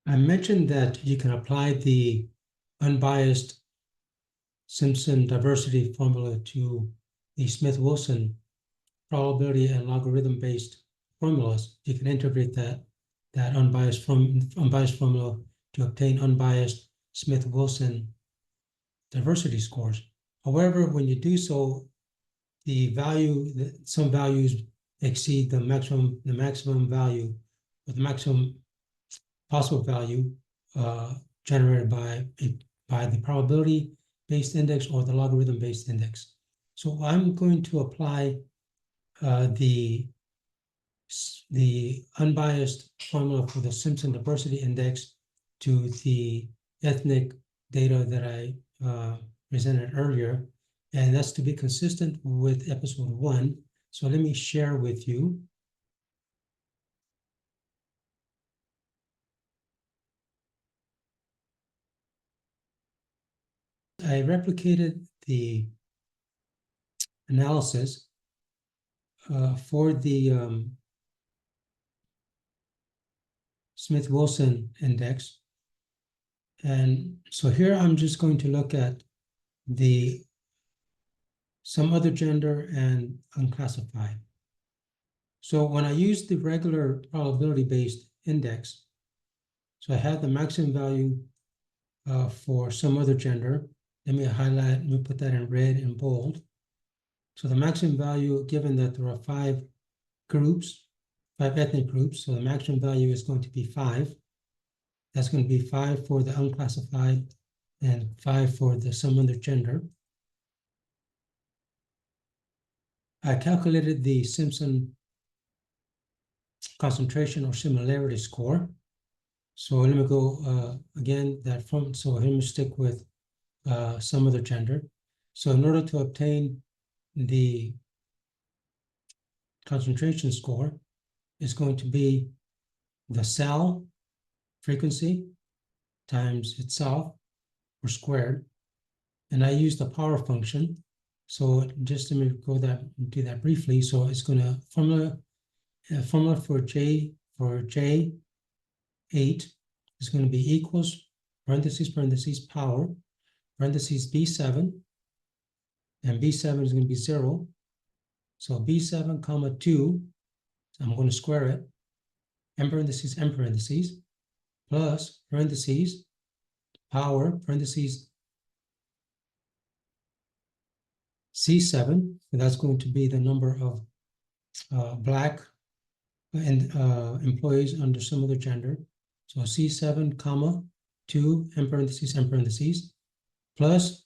I mentioned that you can apply the unbiased Simpson diversity formula to the Smith-Wilson probability and logarithm-based formulas. You can integrate that unbiased formula to obtain unbiased Smith-Wilson diversity scores. However, when you do so, some values exceed the maximum value, or the maximum possible value generated by the probability-based index or the logarithm-based index. So I'm going to apply the unbiased formula for the Simpson diversity index to the ethnic data that I presented earlier, and that's to be consistent with episode 1. So let me share with you. I replicated the analysis for the Smith-Wilson index. And so here I'm just going to look at some other gender and unclassified. So when I use the regular probability-based index, so I have the maximum value for some other gender. Let me put that in red and bold. So the maximum value, given that there are 5 ethnic groups, so the maximum value is going to be 5. That's going to be 5 for the unclassified and 5 for some other gender. I calculated the Simpson concentration or similarity score. So let me go again, so let me stick with some other gender. So in order to obtain the concentration score, it's going to be the cell frequency times itself, or squared. And I use the power function. So just let me do that briefly. So it's going to formula for J8 is going to be equals parentheses power parentheses B7, and B7 is going to be 0. So B7 comma 2, so I'm going to square it. M parentheses, plus parentheses, power, parentheses, C7, so that's going to be the number of Black and employees under some other gender. So C7, comma, 2, M parentheses, plus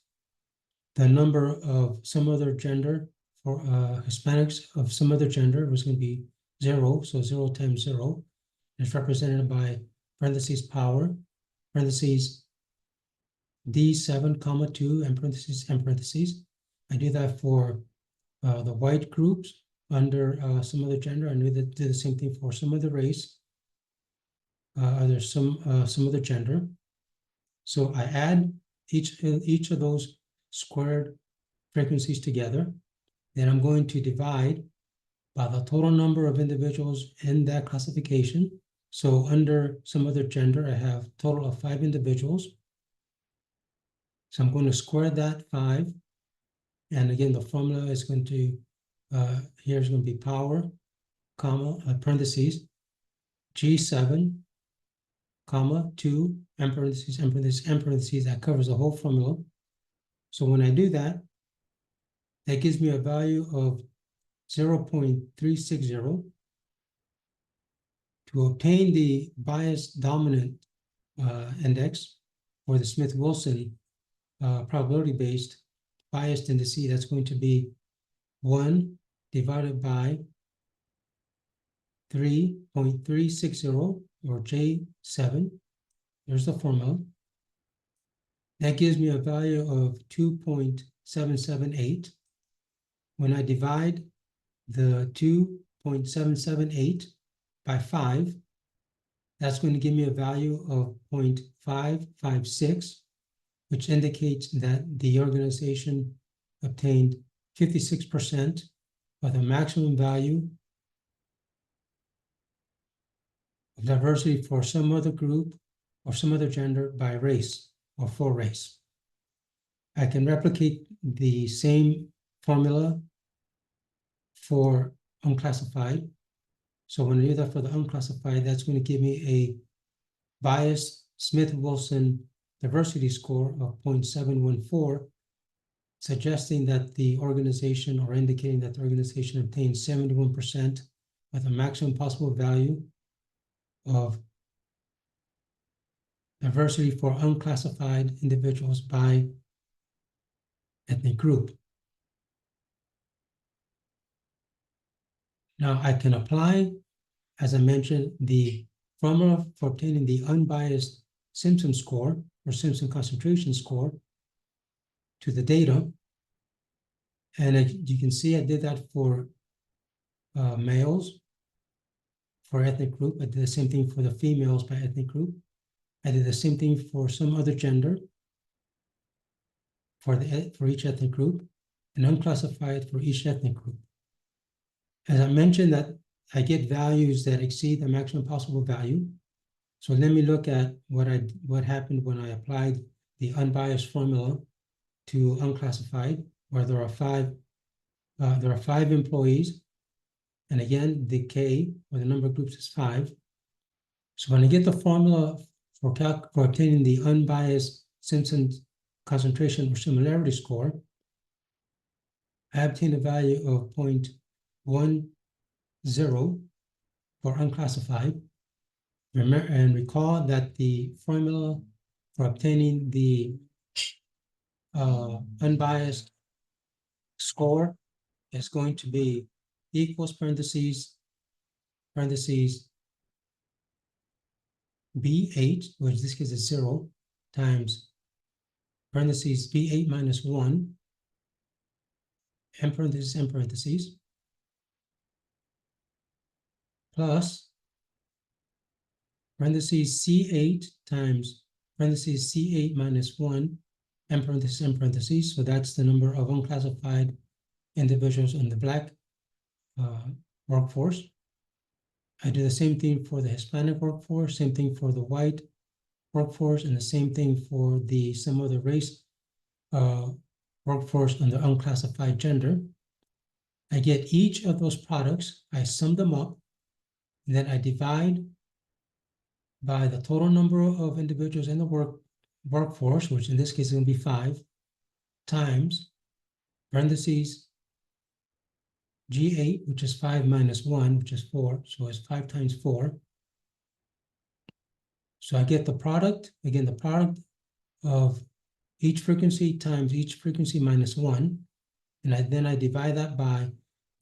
the number of some other gender for Hispanics of some other gender was going to be 0, so 0 times 0 is represented by parentheses power, parentheses D7, comma 2, M parentheses. I do that for the white groups under some other gender. I do the same thing for some other race, there's some other gender. So I add each of those squared frequencies together. Then I'm going to divide by the total number of individuals in that classification. So under some other gender, I have a total of 5 individuals. So I'm going to square that 5. And again, the formula is going to, here is going to be power, comma, parentheses, G7, comma, 2, M parentheses, that covers the whole formula. So when I do that, that gives me a value of 0.360. To obtain the bias dominant index or the Smith-Wilson probability-based biased indice, that's going to be 1 divided by 3.360 or J7. There's the formula. That gives me a value of 2.778. When I divide the 2.778 by 5, that's going to give me a value of 0.556, which indicates that the organization obtained 56% of the maximum value of diversity for some other group or some other gender by race or for race. I can replicate the same formula for unclassified. So when I do that for the unclassified, that's going to give me a biased Smith-Wilson diversity score of 0.714, suggesting that the organization, or indicating that the organization obtained 71% of the maximum possible value of diversity for unclassified individuals by ethnic group. Now I can apply, as I mentioned, the formula for obtaining the unbiased Simpson score or Simpson concentration score to the data. And you can see I did that for males for ethnic group. I did the same thing for the females by ethnic group. I did the same thing for some other gender for each ethnic group, and unclassified for each ethnic group. As I mentioned, that I get values that exceed the maximum possible value. So let me look at what happened when I applied the unbiased formula to unclassified, where there are 5 employees, and again the K, or the number of groups, is 5. So when I get the formula for obtaining the unbiased Simpson concentration or similarity score, I obtain a value of 0.10 for unclassified. Remember and recall that the formula for obtaining the unbiased score is going to be equals parentheses B8, which in this case is 0, times parentheses B8 minus 1, M parentheses, plus parentheses C8 times parentheses C8 minus 1, M parentheses, so that's the number of unclassified individuals in the Black workforce. I do the same thing for the Hispanic workforce, same thing for the white workforce, and the same thing for the some other race workforce under unclassified gender. I get each of those products, I sum them up, and then I divide by the total number of individuals in the workforce, which in this case is going to be 5, times parentheses G8, which is 5 minus 1, which is 4. So it's 5 times 4. So I get the product, again, the product of each frequency times each frequency minus 1. And then I divide that by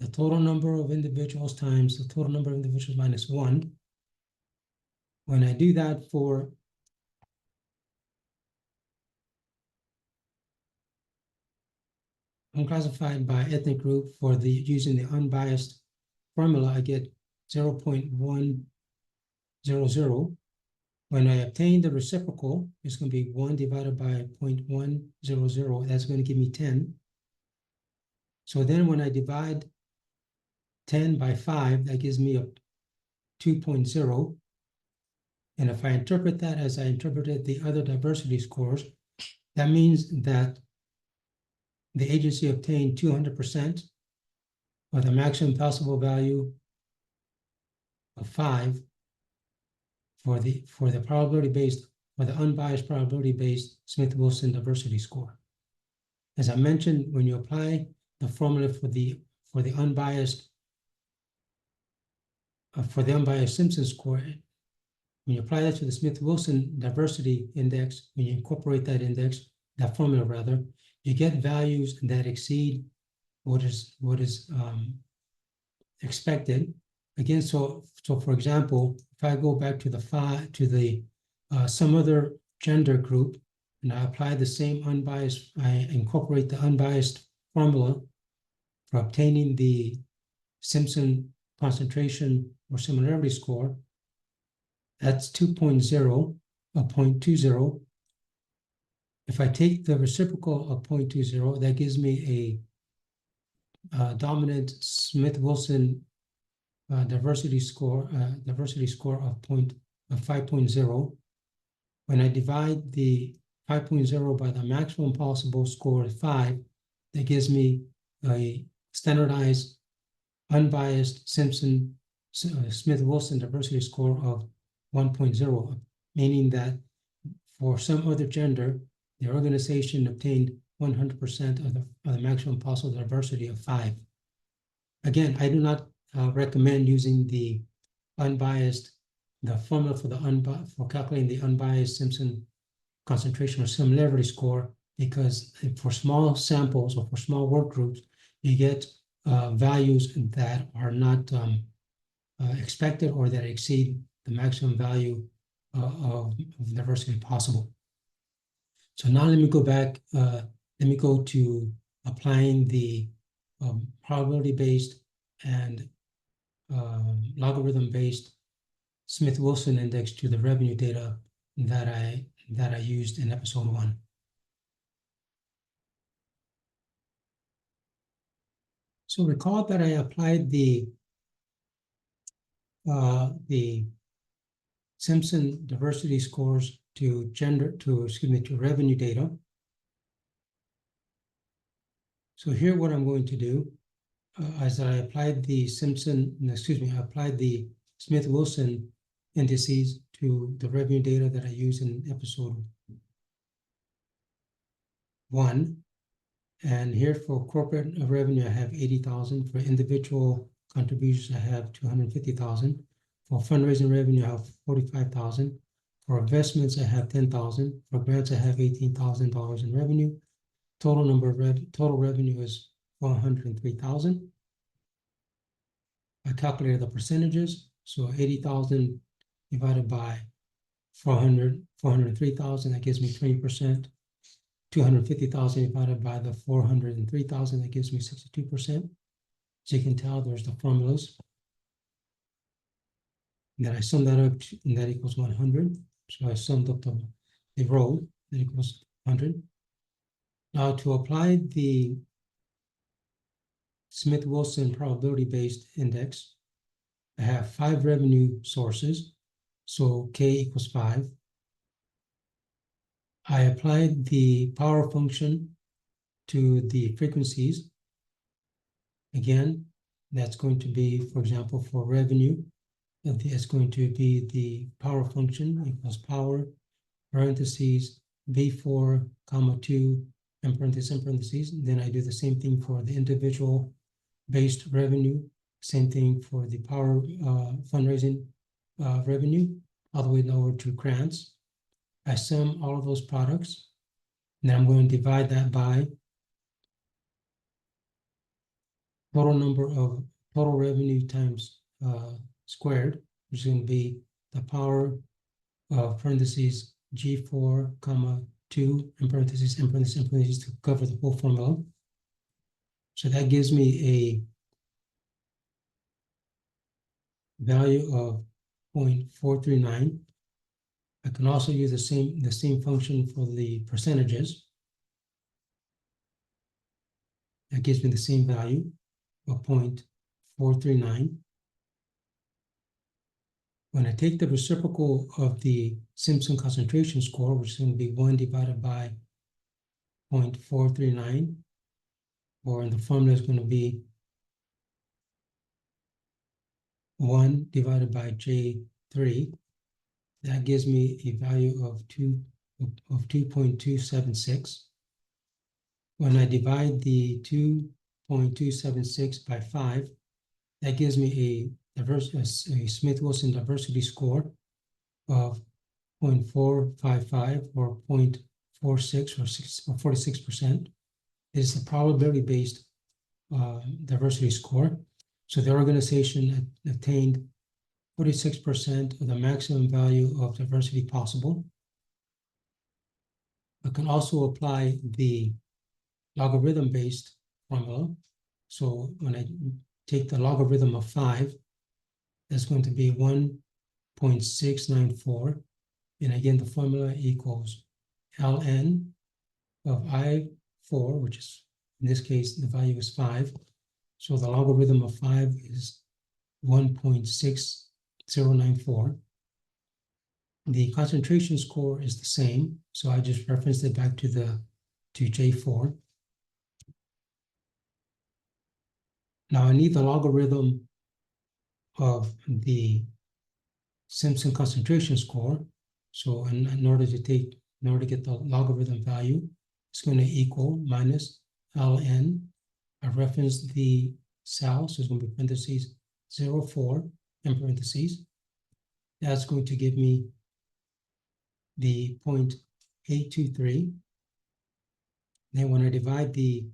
the total number of individuals times the total number of individuals minus 1. When I do that for unclassified by ethnic group for using the unbiased formula, I get 0.100. When I obtain the reciprocal, it's going to be 1 divided by 0.100. That's going to give me 10. So then when I divide 10 by 5, that gives me a 2.0. And if I interpret that as I interpreted the other diversity scores, that means that the agency obtained 200% with a maximum possible value of 5 for the probability-based, or the unbiased probability-based Smith-Wilson diversity score. As I mentioned, when you apply the formula for the unbiased Simpson score, when you apply that to the Smith-Wilson diversity index, when you incorporate that index, that formula rather, you get values that exceed what is expected. Again, so for example, if I go back to some other gender group, and I apply the same unbiased, I incorporate the unbiased formula for obtaining the Simpson concentration or similarity score, that's 2.0, a 0.20. If I take the reciprocal of 0.20, that gives me a dominant Smith-Wilson diversity score of 5.0. When I divide the 5.0 by the maximum possible score of 5, that gives me a standardized, unbiased Simpson Smith-Wilson diversity score of 1.0, meaning that for some other gender, the organization obtained 100% of the maximum possible diversity of 5. Again, I do not recommend using the formula for calculating the unbiased Simpson concentration or similarity score, because for small samples or for small work groups, you get values that are not expected or that exceed the maximum value of diversity possible. So now let me go back, let me go to applying the probability-based and logarithm-based Smith-Wilson index to the revenue data that I used in episode 1. So recall that I applied the Simpson diversity scores to revenue data. So here what I'm going to do, as I applied the Smith-Wilson indices to the revenue data that I used in episode 1. And here for corporate revenue, I have 80,000. For individual contributions, I have 250,000. For fundraising revenue, I have 45,000. For investments, I have 10,000. For grants, I have $18,000 in revenue. Total revenue is 403,000. I calculated the percentages. So 80,000 divided by 403,000, that gives me 20%. 250,000 divided by the 403,000, that gives me 62%. So you can tell there's the formulas. And then I sum that up, and that equals 100. So I summed up the row, that equals 100. Now to apply the Smith-Wilson probability-based index, I have 5 revenue sources, so K equals 5. I applied the power function to the frequencies. Again, that's going to be, for example, for revenue, It's going to be the power function equals power, parentheses, V4, comma 2, and parentheses. Then I do the same thing for the individual based revenue, same thing for the power fundraising revenue, all the way over to grants. I sum all of those products, and then I'm going to divide that by total revenue times squared, which is going to be the power of parentheses G4, comma 2, and parentheses, to cover the whole formula. So that gives me a value of 0.439. I can also use the same function for the percentages. That gives me the same value of 0.439. When I take the reciprocal of the Simpson concentration score, which is going to be 1 divided by 0.439, or in the formula is going to be 1 divided by J3, that gives me a value of 2.276. When I divide the 2.276 by 5, that gives me a Smith-Wilson diversity score of 0.455 or 0.46 or 46%. It's a probability-based diversity score. So the organization attained 46% of the maximum value of diversity possible. I can also apply the logarithm-based formula. So when I take the logarithm of 5, that's going to be 1.694. And again, the formula equals ln of I4, which is, in this case, the value is 5. So the logarithm of 5 is 1.6094. The concentration score is the same, so I just referenced it back to J4. Now I need the logarithm of the Simpson concentration score. So in order to get the logarithm value, it's going to equal minus ln. I referenced the cell, so it's going to be parentheses 0.4 and parentheses. That's going to give me the 0.823. Then when I divide the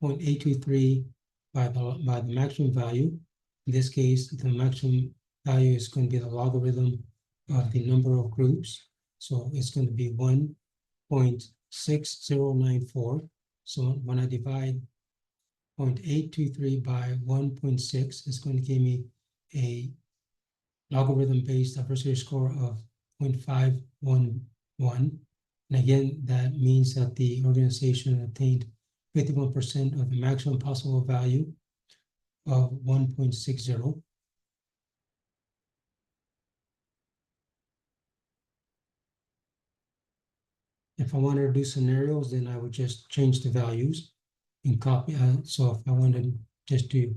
0.823 by the maximum value, in this case, the maximum value is going to be the logarithm of the number of groups. So it's going to be 1.6094. So when I divide 0.823 by 1.6, it's going to give me a logarithm-based diversity score of 0.511. And again, that means that the organization attained 51% of the maximum possible value of 1.60. If I wanted to do scenarios, then I would just change the values and copy. So if I wanted just to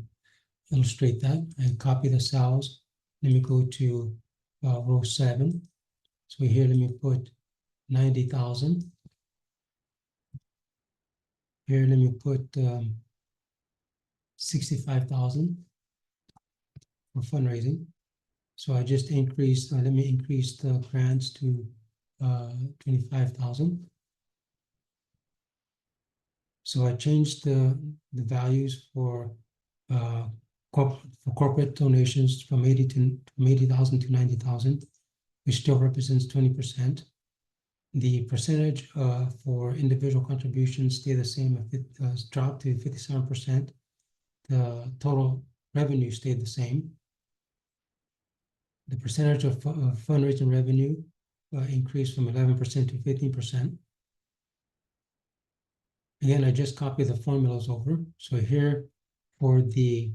illustrate that, I copy the cells. Let me go to row 7. So here, let me put 90,000. Here, let me put 65,000 for fundraising. So I just increased, let me increase the grants to 25,000. So I changed the values for corporate donations from 80,000 to 90,000, which still represents 20%. The percentage for individual contributions stay the same. If it dropped to 57%, the total revenue stayed the same. The percentage of fundraising revenue increased from 11% to 15%. Again, I just copied the formulas over. So here for the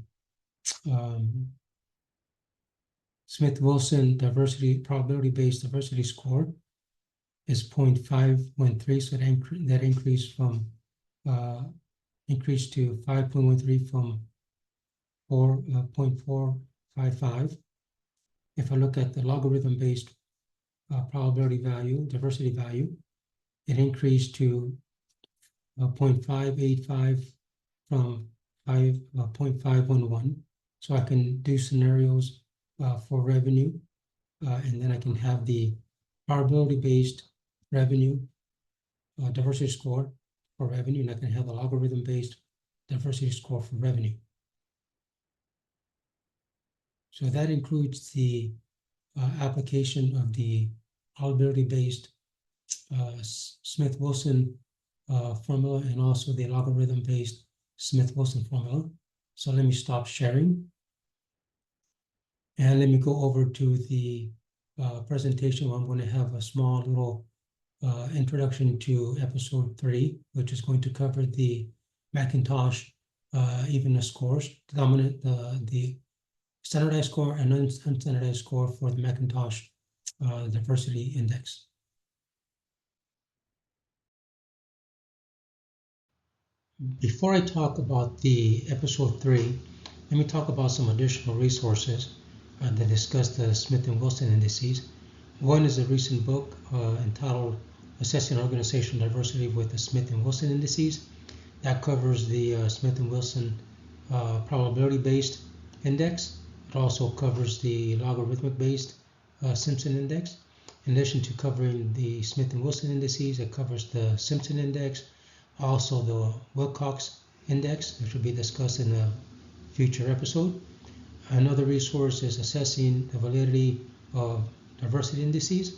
Smith-Wilson probability-based diversity score is 0.513. So that increased from increased to 5.13 from 0.455. if I look at the logarithm-based probability value, diversity value, it increased to 0.585 from 0.511. So I can do scenarios for revenue, and then I can have the probability-based revenue diversity score for revenue, and I can have a logarithm-based diversity score for revenue. So that includes the application of the probability-based Smith-Wilson formula and also the logarithm-based Smith-Wilson formula. So let me stop sharing. And let me go over to the presentation where I'm going to have a small little introduction to episode 3, which is going to cover the Macintosh evenness scores, the standardized score and unstandardized score for the Macintosh diversity index. Before I talk about the episode 3, let me talk about some additional resources that discuss the Smith and Wilson indices. One is a recent book entitled Assessing Organizational Diversity with the Smith and Wilson Indices. That covers the Smith and Wilson probability-based index. It also covers the logarithmic-based Simpson index. In addition to covering the Smith and Wilson indices, it covers the Simpson index, also the Wilcox index, which will be discussed in a future episode. Another resource is Assessing the Validity of Diversity Indices.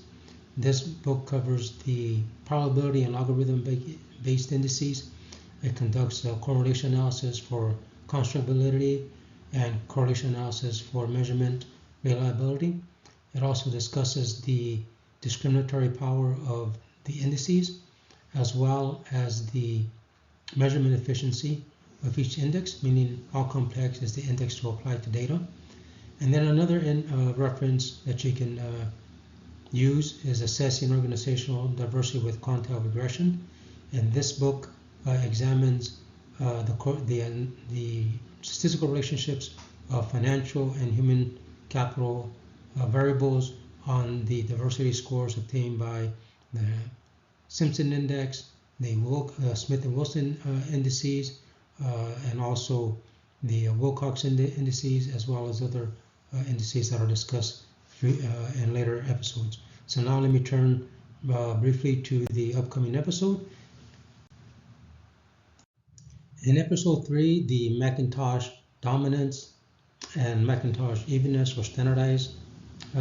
This book covers the probability and logarithm-based indices. It conducts a correlation analysis for construct validity and correlation analysis for measurement reliability. It also discusses the discriminatory power of the indices, as well as the measurement efficiency of each index, meaning how complex is the index to apply to data. And then another reference that you can use is Assessing Organizational Diversity with Quantile Regression. And this book examines the statistical relationships of financial and human capital variables on the diversity scores obtained by the Simpson index, the Smith and Wilson indices, and also the Wilcox indices, as well as other indices that are discussed in later episodes. So now let me turn briefly to the upcoming episode. In episode 3, the Macintosh dominance and Macintosh evenness or standardized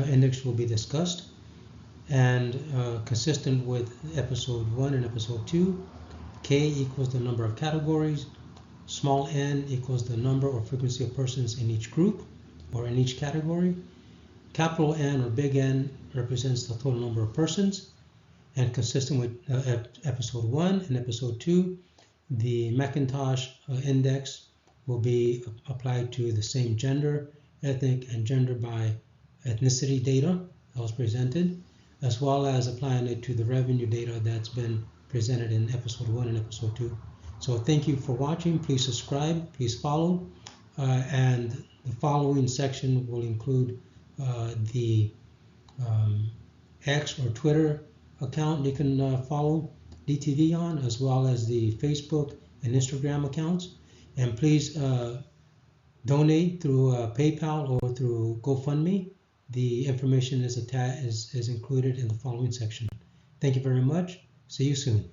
index will be discussed. And consistent with episode 1 and episode 2, K equals the number of categories, small n equals the number or frequency of persons in each group or in each category, capital N or big N represents the total number of persons, and consistent with episode 1 and episode 2, the Macintosh index will be applied to the same gender, ethnic, and gender by ethnicity data that was presented, as well as applying it to the revenue data that's been presented in episode 1 and episode 2. So thank you for watching. Please subscribe, please follow, and the following section will include the X or Twitter account you can follow DEITV on, as well as the Facebook and Instagram accounts. And please donate through PayPal or through GoFundMe. The information is included in the following section. Thank you very much. See you soon.